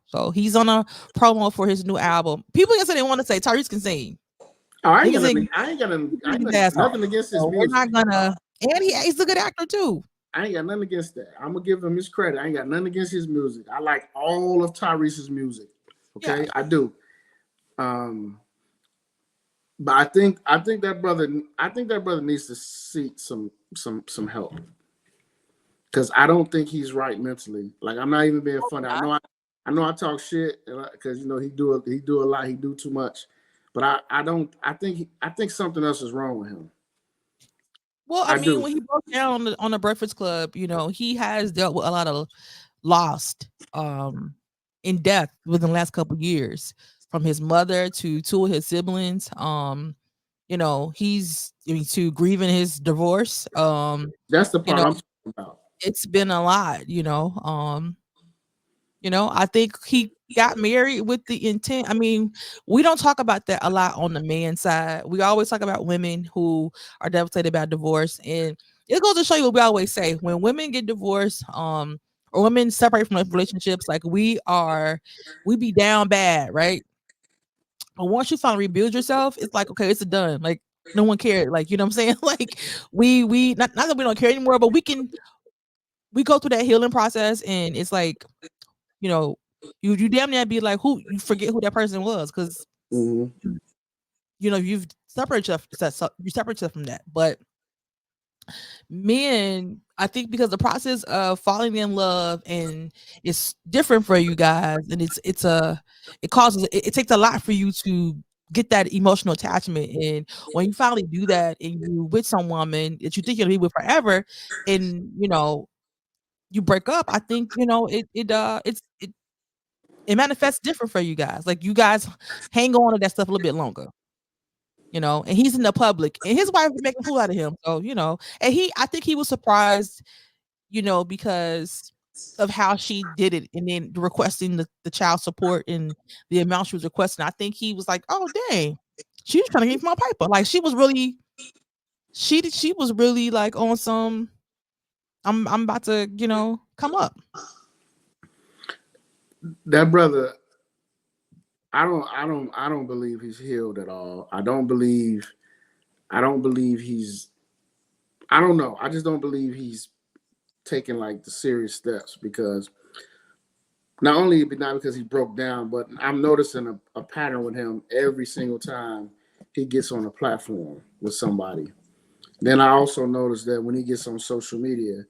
So he's on a promo for his new album. People yesterday want to say Tyrese can sing. Oh, He can sing. He can I sing ain't his got ass off. nothing against his So we're music. not gonna. And he's a good actor too. I ain't got nothing against that. I'm gonna give him his credit. I ain't got nothing against his music. I like all of Tyrese's music. Yeah, Okay, I do. Um, But I think that brother needs to seek some help because I don't think he's right mentally. Like I'm not even being funny. I know I talk shit because you know he do a lot. He do too much, but I don't. I think something else is wrong with him. Well, I I mean, do. when he broke down on the Breakfast Club, you know, he has dealt with a lot of lost in death within the last couple years, from his mother to two of his siblings. You know, he's I mean, to grieving his divorce. That's the You part know, I'm talking about. it's been a lot, you know. You know, I think he got married with the intent. I mean, we don't talk about that a lot on the man side. We always talk about women who are devastated about divorce. And it goes to show you what we always say. When women get divorced, or women separate from relationships, like we be down bad, right? But once you finally rebuild yourself, it's like, okay, it's done. Like no one cared. Like, you know what I'm saying? Like we not that we don't care anymore, but we go through that healing process, and it's like, you know, you damn near be like, who you forget who that person was, because Hmm. you know you've separated yourself, you separate yourself from that. But men, I think because the process of falling in love and it's different for you guys, and it causes it takes a lot for you to get that emotional attachment. And when you finally do that, and you with some woman that you think you'll be with forever, and you know you break up, I think you know it manifests different for you guys. Like you guys hang on to that stuff a little bit longer, you know. And he's in the public, and his wife is making a fool out of him. So you know, and I think he was surprised, you know, because of how she did it, and then requesting the child support and the amount she was requesting. I think he was like, "Oh dang, she was trying to get my paper." Like she was really like on some. I'm about to come up. That brother, I don't believe he's healed at all. I don't believe he's I don't know. I just don't believe he's taking like the serious steps because not only not because he broke down, but I'm noticing a pattern with him every single time he gets on a platform with somebody. Then I also noticed that when he gets on social media,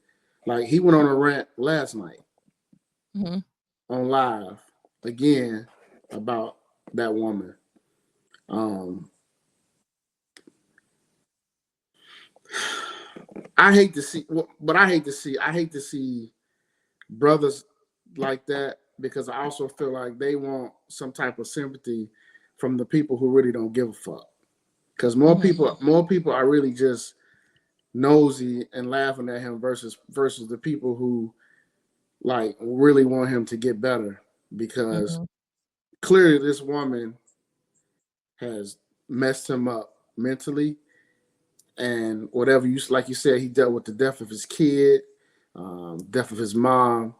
like he went on a rant last night Mhm. on live again about that woman. Um, I hate to see, but I hate to see brothers like that because I also feel like they want some type of sympathy from the people who really don't give a fuck. Because Mhm. more people are really just nosy and laughing at him versus the people who like really want him to get better. Because Mhm. clearly, this woman has messed him up mentally, and whatever you like, you said he dealt with the death of his kid, death of his mom,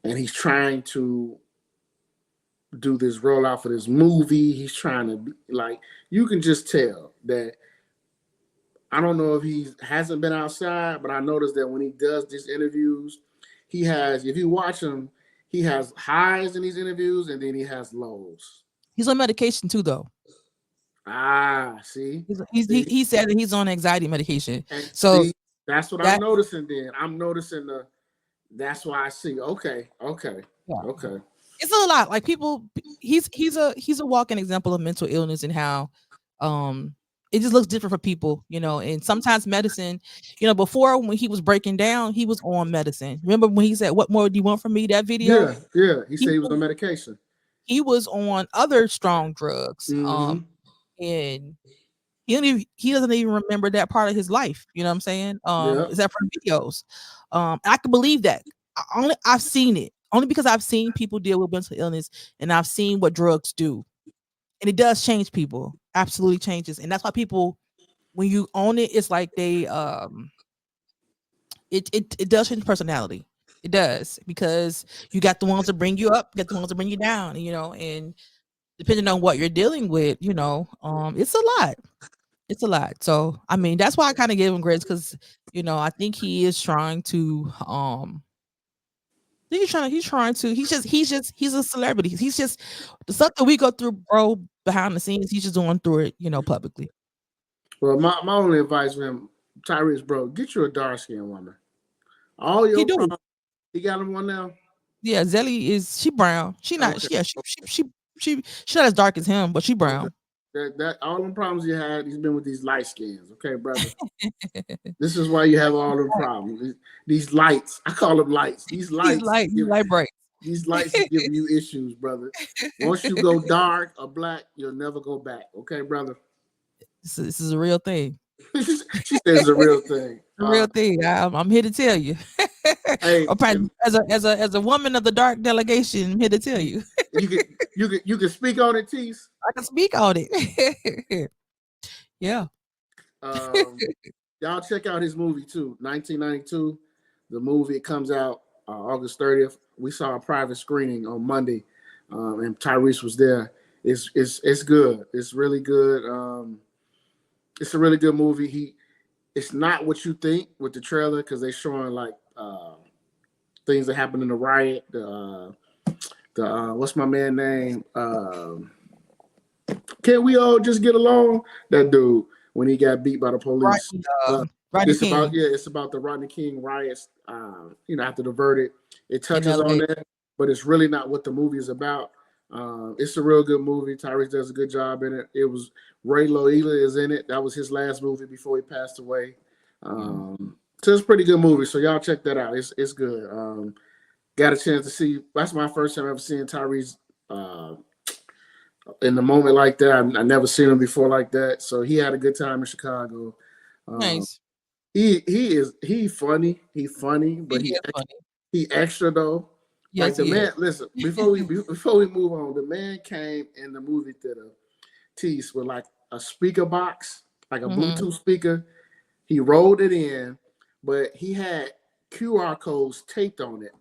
and he's trying to do this rollout for this movie. He's trying to be like you can just tell that I don't know if he hasn't been outside, but I noticed that when he does these interviews, he has if you watch him, he has highs in these interviews and then he has lows. He's on medication too, though. Ah, see, see, He said that he's on anxiety medication. and So see, that's what I'm that noticing. Then I'm noticing the. That's why I see. Okay, okay, yeah, okay. it's a lot. Like people, he's a walking example of mental illness, and how um it just looks different for people, you know. And sometimes medicine, you know, before when he was breaking down, he was on medicine. Remember when he said, "What more do you want from me?" That video, Yeah, yeah. He he said he was was on medication. he was on other strong drugs, Mm-hmm. and he doesn't even remember that part of his life, you know what I'm saying? Yeah. Is that from videos? I can believe that. I've seen it. Only because I've seen people deal with mental illness, and I've seen what drugs do. And it does change people. Absolutely changes. And that's why people, when you own it, it's like it does change personality. It does, because you got the ones that bring you up, you got the ones that bring you down, you know, and depending on what you're dealing with, you know, it's a lot. It's a lot. So, I mean, that's why I kind of give him grace, because, you know, I think he is trying to He's a celebrity. He's just the stuff that we go through, bro, behind the scenes. He's just going through it, publicly. Well, my only advice for him, Tyrese, bro, get you a dark skinned woman. All He your do. problems, he got him one now. Yeah, she brown. She not. Okay, Yeah, she not as dark as him, but she okay. brown. That all them problems you had, he's been with these light skins. Okay, brother. This is why you have all them problems. These lights, I call them lights. He's light bright. These lights is giving you issues, brother. Once you go dark or black, you'll never go back. Okay, brother. This is a real thing. She says it's a real thing. A real thing. I'm here to tell you. Hey, as a woman of the dark delegation, I'm here to tell you. you can speak on it, Tease. I can speak on it. Yeah. Y'all check out his movie too, 1992. The movie, it comes out August 30th. We saw a private screening on Monday, and Tyrese was there. It's good. It's really good. It's a really good movie. It's not what you think with the trailer because they're showing like things that happened in the riot. The what's my man name? Can't we all just get along? That dude when he got beat by the police. Rodney King. It's about the Rodney King riots. After the verdict, it touches on that, but it's really not what the movie is about. It's a real good movie. Tyrese does a good job in it. It was Ray Liotta is in it. That was his last movie before he passed away. So it's a pretty good movie. So y'all check that out. It's good. Got a chance to see. That's my first time ever seeing Tyrese in the moment like that. I never seen him before like that. So he had a good time in Chicago. Nice. He funny. He funny, but he extra though. Yes, like the man. Listen, before we move on, the man came in the movie theater, Tease, with like a speaker box, like a Bluetooth speaker. He rolled it in, but he had QR codes taped on it.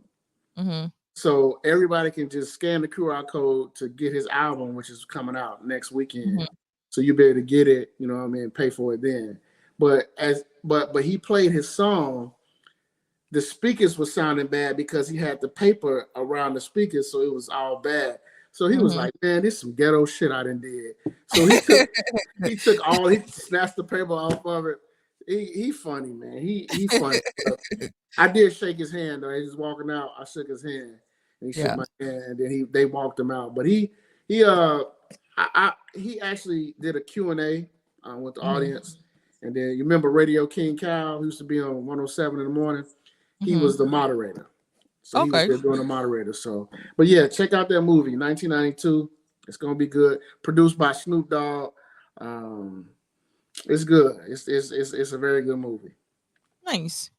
So everybody can just scan the QR code to get his album, which is coming out next weekend. So you'll be able to get it, you know what I mean, pay for it then. But he played his song. The speakers were sounding bad because he had the paper around the speakers, so it was all bad. So he was like, "Man, this is some ghetto shit I done did." So he snatched the paper off of it. He funny, man. He funny. I did shake his hand though. He was walking out. I shook his hand, and he shook my hand, and then they walked him out. But he actually did a Q&A with the audience, and then you remember Radio King Cal, who used to be on 107 in the morning. He was the moderator. So he was there doing the moderator. So, but yeah, check out that movie, 1992. It's gonna be good. Produced by Snoop Dogg. It's good. It's a very good movie. Nice.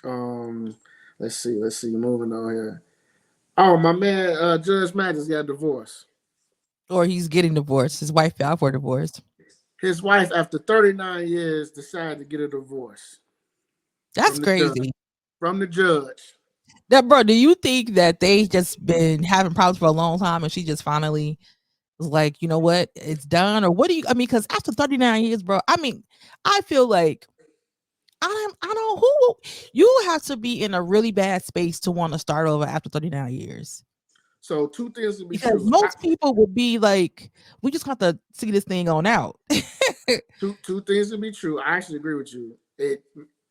Let's see. Moving on here. Oh, my man, Judge Mathis got divorced. Or he's getting divorced. His wife filed for divorce. His wife, after 39 years, decided to get a divorce. That's crazy. From the judge. That bro, do you think that they just been having problems for a long time and she just finally was like, you know what, it's done? Or what do you? I mean, because after 39 years, bro, I mean, I feel like I don't who you have to be in a really bad space to want to start over after 39 years. So two things to be because true. Most people would be like, we just have to see this thing on out. two things to be true. I actually agree with you.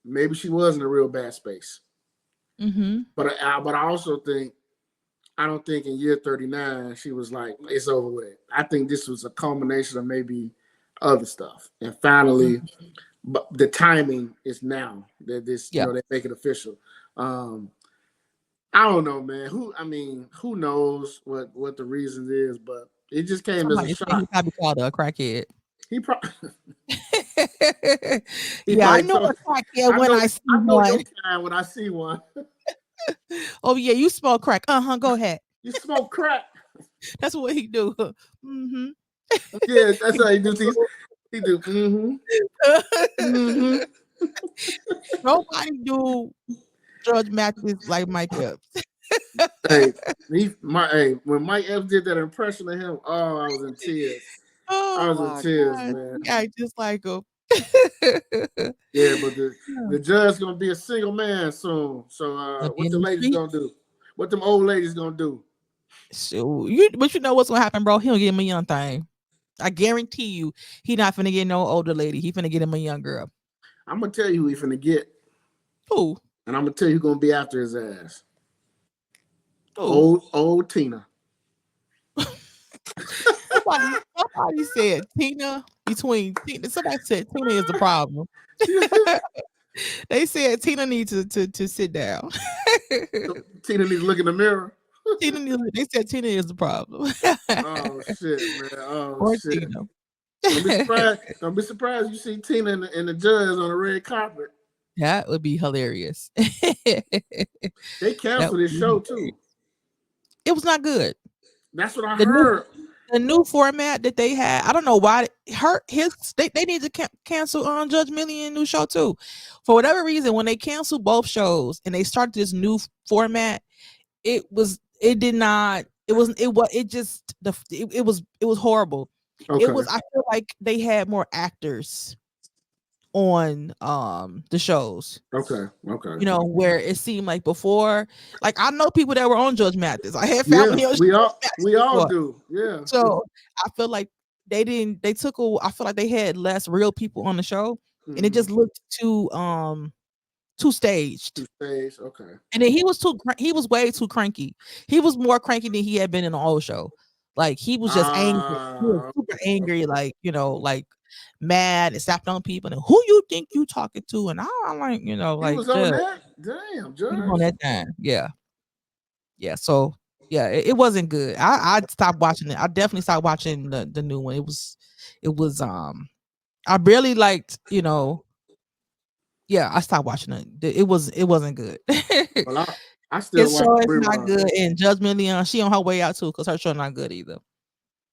Maybe she was in a real bad space. But I also think, I don't think in year 39 she was like, it's over with. I think this was a culmination of maybe other stuff. And finally, but the timing is now that this, they make it official. I don't know, man. Who knows what the reason is, but it just came as a shock. He probably called her a crackhead. He probably. I know a crackhead when I see one. When I see one. Oh yeah, you smoke crack. Go ahead. You smoke crack. That's what he do. Yeah, that's how he do. He do. Nobody do Judge Mathis like Mike Epps. When Mike Epps did that impression of him, I was in tears. I was in tears, man. Yeah, just like him. Yeah, but the judge gonna be a single man soon. So what the ladies gonna do? What them old ladies gonna do? So but you know what's gonna happen, bro? He don't get him a young thing. I guarantee you, he not finna get no older lady. He finna get him a young girl. I'm gonna tell you who he finna get, Who? and I'm gonna tell you who's gonna be after his ass. Who? Old Tina. Somebody said Tina between Tina. Somebody said Tina is the problem. They said Tina needs to sit down. Tina needs to look in the mirror. They said Tina is the problem. Oh shit, man. Oh Or shit. Tina. Don't be surprised. Don't be surprised you see Tina and the judge on the red carpet. That would be hilarious. They canceled this show too. It was not good. That's what I The heard. new format that they had, I don't know why they need to cancel on Judge Million new show too. For whatever reason, when they canceled both shows and they started this new format, it was horrible. Okay. I feel like they had more actors on the shows. Okay. You know, where it seemed like before, like I know people that were on Judge Mathis. I had Yeah, family on we all do. Yeah. So I feel like I feel like they had less real people on the show, and it just looked too staged. Stage, okay. And then he was way too cranky. He was more cranky than he had been in the old show. Like he was just angry. He was super angry, like, you know, like mad and slapped on people. And who you think you talking to? And I'm like, you know, he like was on that. Damn, Judge. he was on that time. Yeah. Yeah. So yeah, it wasn't good. I stopped watching it. I definitely stopped watching the new one. It was I barely liked, you know. Yeah, I stopped watching it. It wasn't good. Well, I still His watch show is reruns. not good, and Judge Million, she on her way out too, because her show not good either.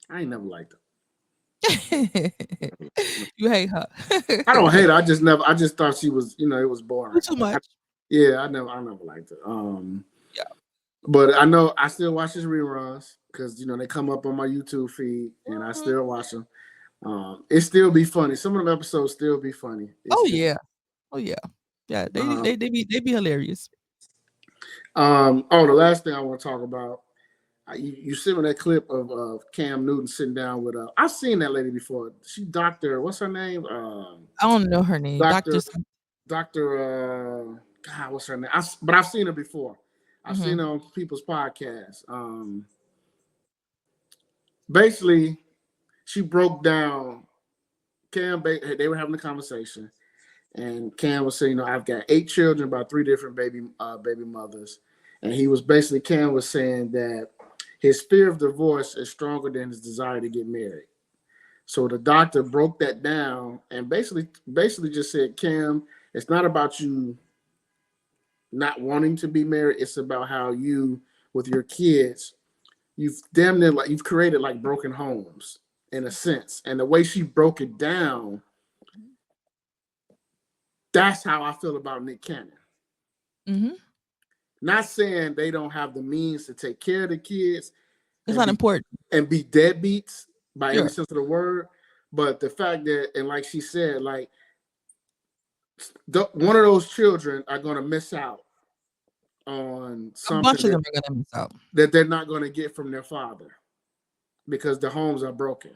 I ain't never liked her. You hate her. I don't hate her. I just thought she was, you know, it was boring. Too much. I never liked her. Yeah. But I know I still watch his reruns because, you know, they come up on my YouTube feed and I still watch them. It still be funny. Some of them episodes still be funny. Yeah. Yeah. They be hilarious. The last thing I want to talk about. You sent me that clip of Cam Newton sitting down with I've seen that lady before. She what's her name? I don't know her name. Dr. God, what's her name? But I've seen her before. I've seen her on people's podcasts. Basically, she broke down Cam. They were having a conversation, and Cam was saying, you know, I've got 8 children by 3 different baby mothers, and Cam was saying that his fear of divorce is stronger than his desire to get married. So the doctor broke that down and basically just said, Cam, it's not about you not wanting to be married. It's about how you, with your kids, you've created like broken homes in a sense. And the way she broke it down, that's how I feel about Nick Cannon. Mm-hmm. Not saying they don't have the means to take care of the kids. It's not important. And be deadbeats by every sense of the word. But the fact that, and like she said, like one of those children are going to miss out on something. A bunch of them are going to miss out. That they're not going to get from their father because the homes are broken.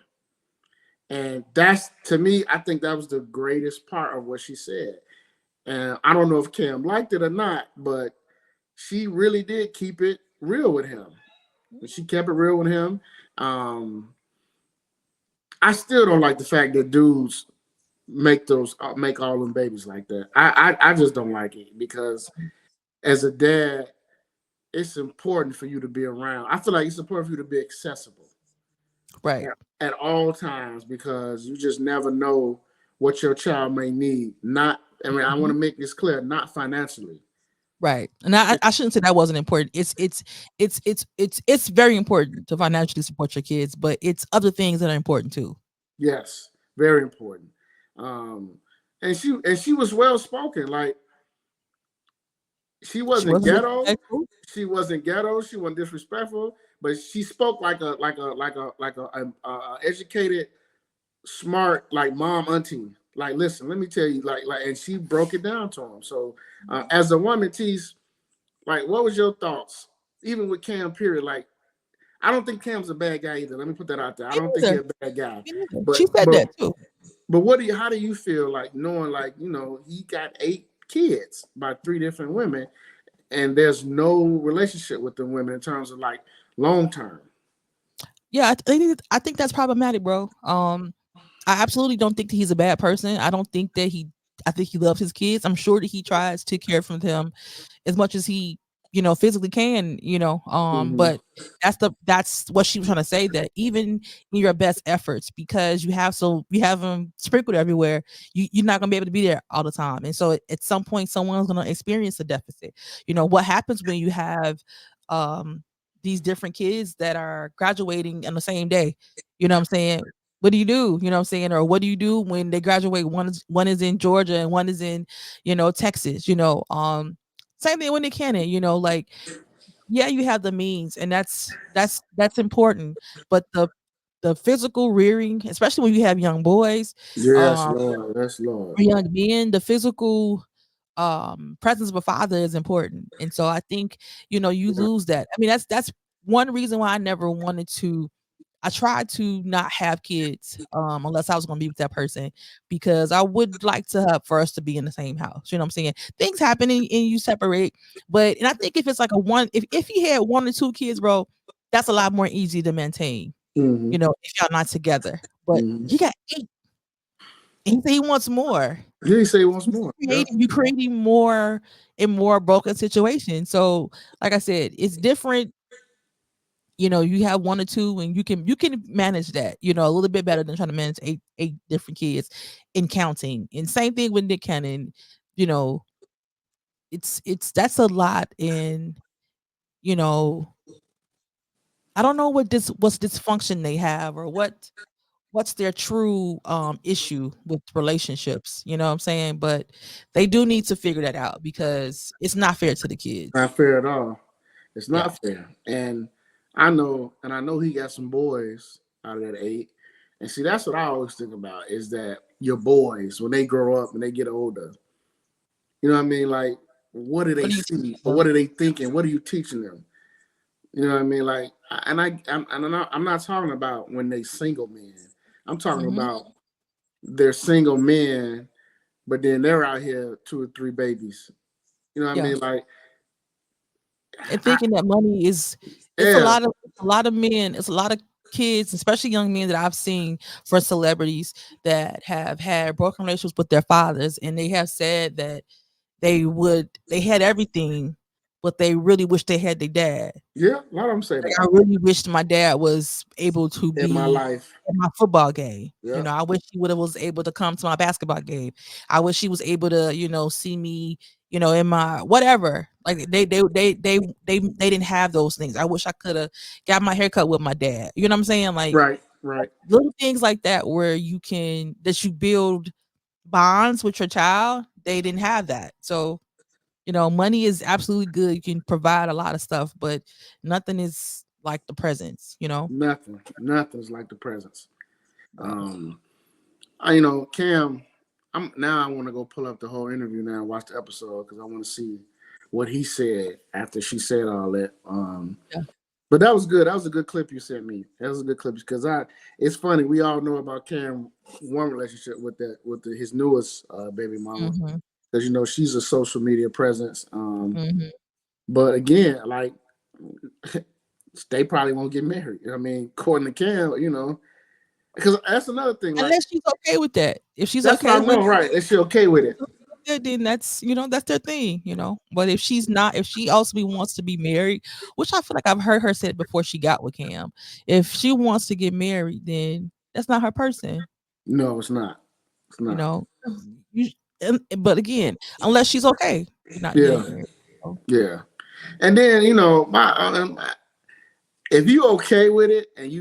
And that's, to me, I think that was the greatest part of what she said. And I don't know if Cam liked it or not, but she really did keep it real with him. She kept it real with him. I still don't like the fact that dudes make all them babies like that. I just don't like it because as a dad, it's important for you to be around. I feel like it's important for you to be accessible, right, at all times, because you just never know what your child may need. I want to make this clear, not financially. Right. And I shouldn't say that wasn't important. It's very important to financially support your kids, but it's other things that are important too. Yes, very important. And she was well spoken. Like she wasn't ghetto. She wasn't ghetto. She wasn't disrespectful, but she spoke like a educated, smart, like mom auntie. Like, listen, let me tell you, and she broke it down to him. So, as a woman, Tease, like, what was your thoughts? even with Cam, period. Like, I don't think Cam's a bad guy either. Let me put that out there. I Me don't think he's neither. a bad guy. Me neither. But She said but that too. but what do you? How do you feel like knowing like he got 8 kids by 3 different women, and there's no relationship with the women in terms of like long term. Yeah, I think that's problematic, bro. I absolutely don't think that he's a bad person. I don't think that he. I think he loves his kids. I'm sure that he tries to care for them as much as he, physically can. Mm-hmm. But that's what she was trying to say. That even in your best efforts, because you have them sprinkled everywhere, you're not gonna be able to be there all the time. And so at some point, someone's gonna experience a deficit. What happens when you have um these different kids that are graduating on the same day? You know what I'm saying? What do you do? You know what I'm saying? Or what do you do when they graduate? One is in Georgia and one is in, Texas, same thing when they can, like, yeah, you have the means, and that's important. But the physical rearing, especially when you have young boys, Yes, um, Lord. Yes, Lord. or young men, the physical presence of a father is important. And so I think, you Yeah. lose that. I mean, that's one reason why I never wanted to. I tried to not have kids, unless I was gonna be with that person, because I would like to have for us to be in the same house. You know what I'm saying? Things happen and you separate. And I think if it's like if he had 1 or 2 kids, bro, that's a lot more easy to maintain, Mm-hmm. if y'all not together. But Mm-hmm. he got 8, and he said he wants more. Yeah, he say he wants more. Yeah. You creating more and more broken situations. So, like I said, it's different. You have 1 or 2, and you can manage that, a little bit better than trying to manage eight different kids and counting. And same thing with Nick Cannon. You know, it's that's a lot. And you know, I don't know what's dysfunction they have, or what's their true issue with relationships. You know what I'm saying? But they do need to figure that out, because it's not fair to the kids. Not fair at all. It's Yeah. not fair. And I know he got some boys out of that 8. And see, that's what I always think about is that your boys, when they grow up and they get older, you know what I mean? Like, what do What they do you see or them? what are they thinking? What are you teaching them? You know what I mean? Like, I'm not talking about when they single men. I'm talking Mhm. about they're single men, but then they're out here 2 or 3 babies. You know what I Yeah. mean? Like, And I, thinking that money is yeah, it's a lot of men, it's a lot of kids, especially young men that I've seen for celebrities that have had broken relationships with their fathers, and they have said that they had everything, but they really wish they had their dad. yeah, a lot of them say Like, that I really wished my dad was able to in my be life. at my football game. Yeah, I wish he would have was able to come to my basketball game. I wish he was able to, see me, in my whatever. Like, they didn't have those things. I wish I could have got my haircut with my dad. You know what I'm saying? Like, right, right. little things like that, where you build bonds with your child. They didn't have that. So, money is absolutely good. You can provide a lot of stuff, but nothing is like the presence, Nothing's like the presence. Yeah. Um, Cam. I want to go pull up the whole interview now and watch the episode because I want to see what he said after she said all that. Yeah. But that was good. That was a good clip you sent me. That was a good clip because it's funny. We all know about Cam one relationship his newest baby mama Mhm. because she's a social media presence. Mhm. But again, like they probably won't get married. I mean, according to Cam, because that's another thing. Like Unless she's okay with that. If she's that's what okay I with know, right? Is she okay with it? it, then that's their thing. But if she's not, if she also wants to be married, which I feel like I've heard her say it before she got with Cam, if she wants to get married, then that's not her person. No, it's not. It's You not. know, you, but again, unless she's okay, you Yeah, ain't married. So, yeah. And then if you okay with it, and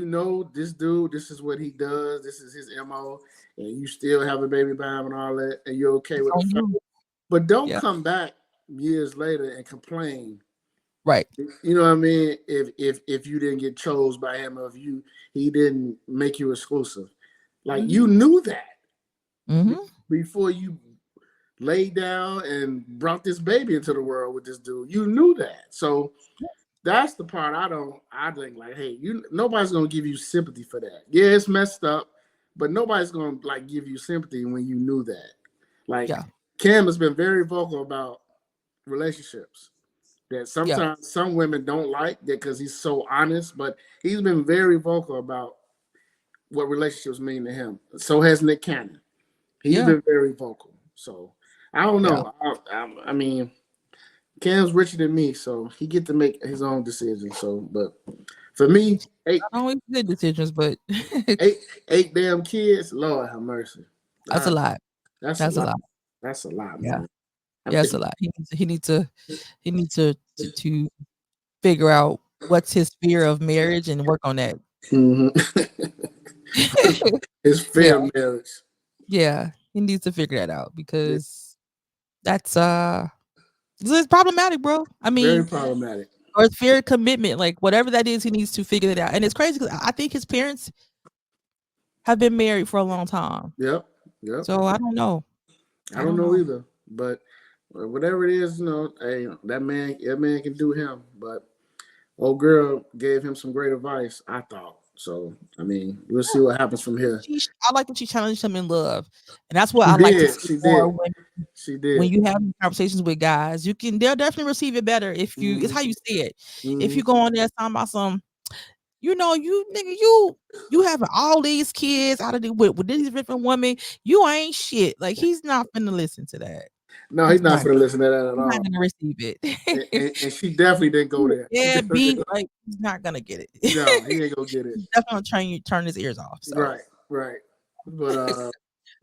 this dude, this is what he does, this is his mo, and you still have a baby by him and all that, and you're okay it's with the on fact, you. but don't Yeah. come back years later and complain. Right. You know what I mean? If you didn't get chose by him, or if he didn't make you exclusive, like Mhm. you knew that Mhm. before you laid down and brought this baby into the world with this dude. You knew that. So that's the part I think like, hey, nobody's gonna give you sympathy for that. Yeah, it's messed up, but nobody's gonna like give you sympathy when you knew that. Like Yeah. Cam has been very vocal about relationships that Yeah. sometimes some women don't like that because he's so honest, but he's been very vocal about what relationships mean to him. So has Nick Cannon. He's Yeah. been very vocal. So I don't Yeah. know. I mean, Cam's richer than me, so he get to make his own decisions. So, but for me, Not always good decisions, but eight, eight damn kids. Lord have mercy. that's a Uh, lot. that's a That's a lot. lot. That's a lot, Yeah. man. Yeah, it's a lot. He needs to figure out what's his fear of marriage and work on that. Mhm. His Yeah. fear of marriage. Yeah. He needs to figure that out because that's it's problematic, bro. I Very mean, problematic. or it's fear of commitment, like whatever that is, he needs to figure it out. And it's crazy because I think his parents have been married for a long time. Yep. Yep. So I don't know. I I don't don't know know. either, but whatever it is, hey, that man can do him. But old girl gave him some great advice, I thought. So I mean, we'll see what happens from here. I like when she challenged him in love, and that's what She I like to did. see She more did. She when did. you have these conversations with guys. They'll definitely receive it better if you. It's Mm-hmm. how you see it. If Mm-hmm. you go on there talking about some, you nigga, you having all these kids out of with these different women, you ain't shit. Like he's not finna listen to that. No, he's He's not not. going to listen to that at He's not all. gonna receive it. And she definitely didn't go there. She Yeah, definitely B, didn't. like he's not gonna get it. No, he ain't gonna get it. He's definitely gonna turn his ears off. So Right, right. But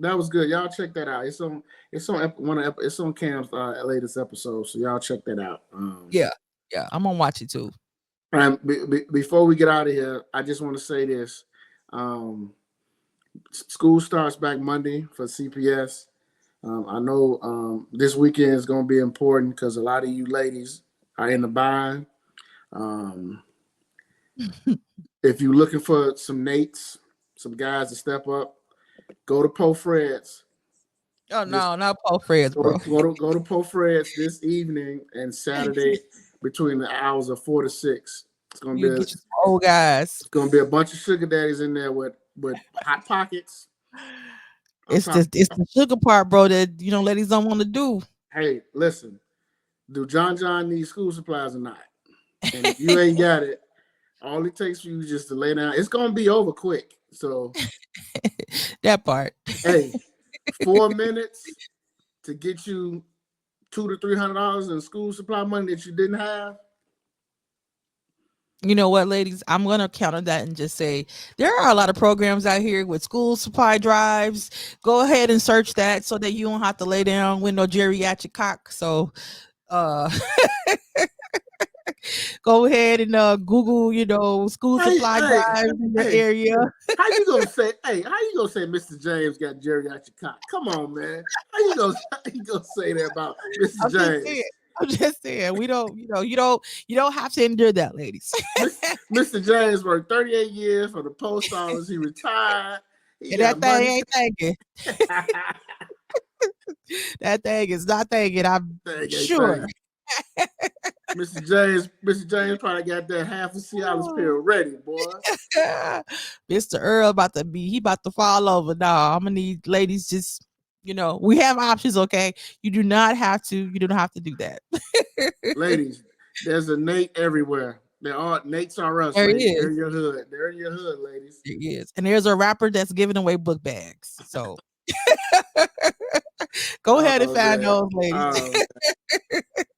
that was good. Y'all check that out. It's on Cam's latest episode, so y'all check that out. yeah, I'm gonna watch it too. And before we get out of here, I just want to say this: school starts back Monday for CPS. I know this weekend is going to be important because a lot of you ladies are in the bind. Um, if you're looking for some Nates, some guys to step up, go to Po Fred's. Oh This no, not Paul Freds, bro. go to Po Fred's this evening and Saturday between the hours of 4 to 6. It's gonna You be get you some old guys. a bunch of sugar daddies in there with hot pockets. It's the sugar part, bro, that ladies don't want to do. Hey, listen, do John need school supplies or not? And if you ain't got it, all it takes for you just to lay down. It's gonna be over quick. So That part. hey, 4 minutes to get you $200 to $300 in school supply money that you didn't have. You know what, ladies? I'm gonna counter that and just say there are a lot of programs out here with school supply drives. Go ahead and search that so that you don't have to lay down with no geriatric cock. So uh go ahead and Google, school Hey, supply hey, drives in your hey, area. how you gonna say? Hey, how you gonna say Mr. James got geriatric cock? Come on, man. How you gonna say that about Mr. I'm just saying. James? I'm just saying. We don't, you don't have to endure that, ladies. Mr. James worked 38 years for the post office. He retired. He And that got thing money. ain't thinking. That thing is not thinking. I'm sure. Mr. James probably got that half a Cialis pill ready, boy. Mr. Earl about to fall over. No, I'm gonna need ladies just we have options, okay? You don't have to do that. Ladies, there's a Nate everywhere. Nate's are us, There ladies. is. They're in your hood. They're in your hood, ladies. There is. And there's a rapper that's giving away book bags. So go ahead and find Man. those ladies.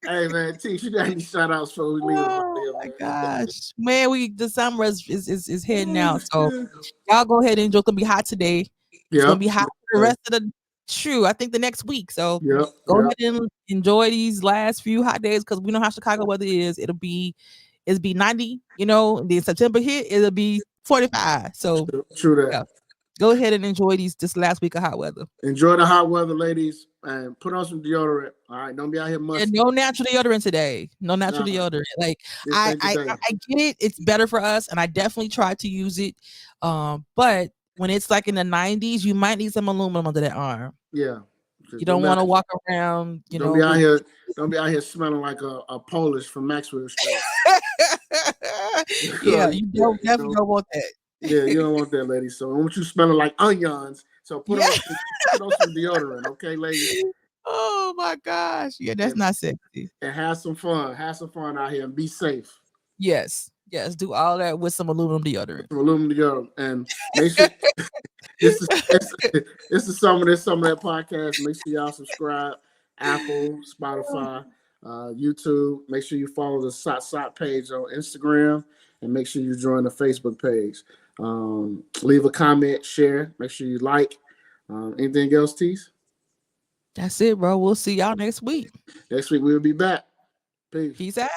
Hey man, T, you got any shout outs before we leave? Oh my gosh. Man, the summer is heading out. So y'all go ahead and enjoy. It's gonna be hot today. It's gonna be hot for the rest of I think the next week. So go ahead and enjoy these last few hot days because we know how Chicago weather is. It'll be 90, then September hit, it'll be 45. So True that. yeah. Go ahead and enjoy this last week of hot weather. Enjoy the hot weather, ladies, and put on some deodorant. All right, don't be out here musty. And no natural deodorant today. No natural deodorant. Like I get it. It's better for us, and I definitely tried to use it. But when it's like in the 90s, you might need some aluminum under that arm. Yeah, You don't want to walk around, don't be out with here. Don't be out here smelling like a Polish from Maxwell Street. yeah, you definitely don't want that. Yeah, you don't want that, lady. So I want you smelling like onions. So put on some deodorant, okay, ladies? Oh my gosh. Yeah, that's not sexy. And have some fun. Have some fun out here and be safe. Yes. Yes. Do all that with some aluminum deodorant. Some aluminum deodorant. And make sure this is some of that podcast. Make sure y'all subscribe. Apple, Spotify, YouTube. Make sure you follow the SOTSOT page on Instagram, and make sure you join the Facebook page. Leave a comment, share. Make sure you like. Anything else, Tease? That's it, bro. We'll see y'all next week. Next week we'll be back. Peace. Peace out.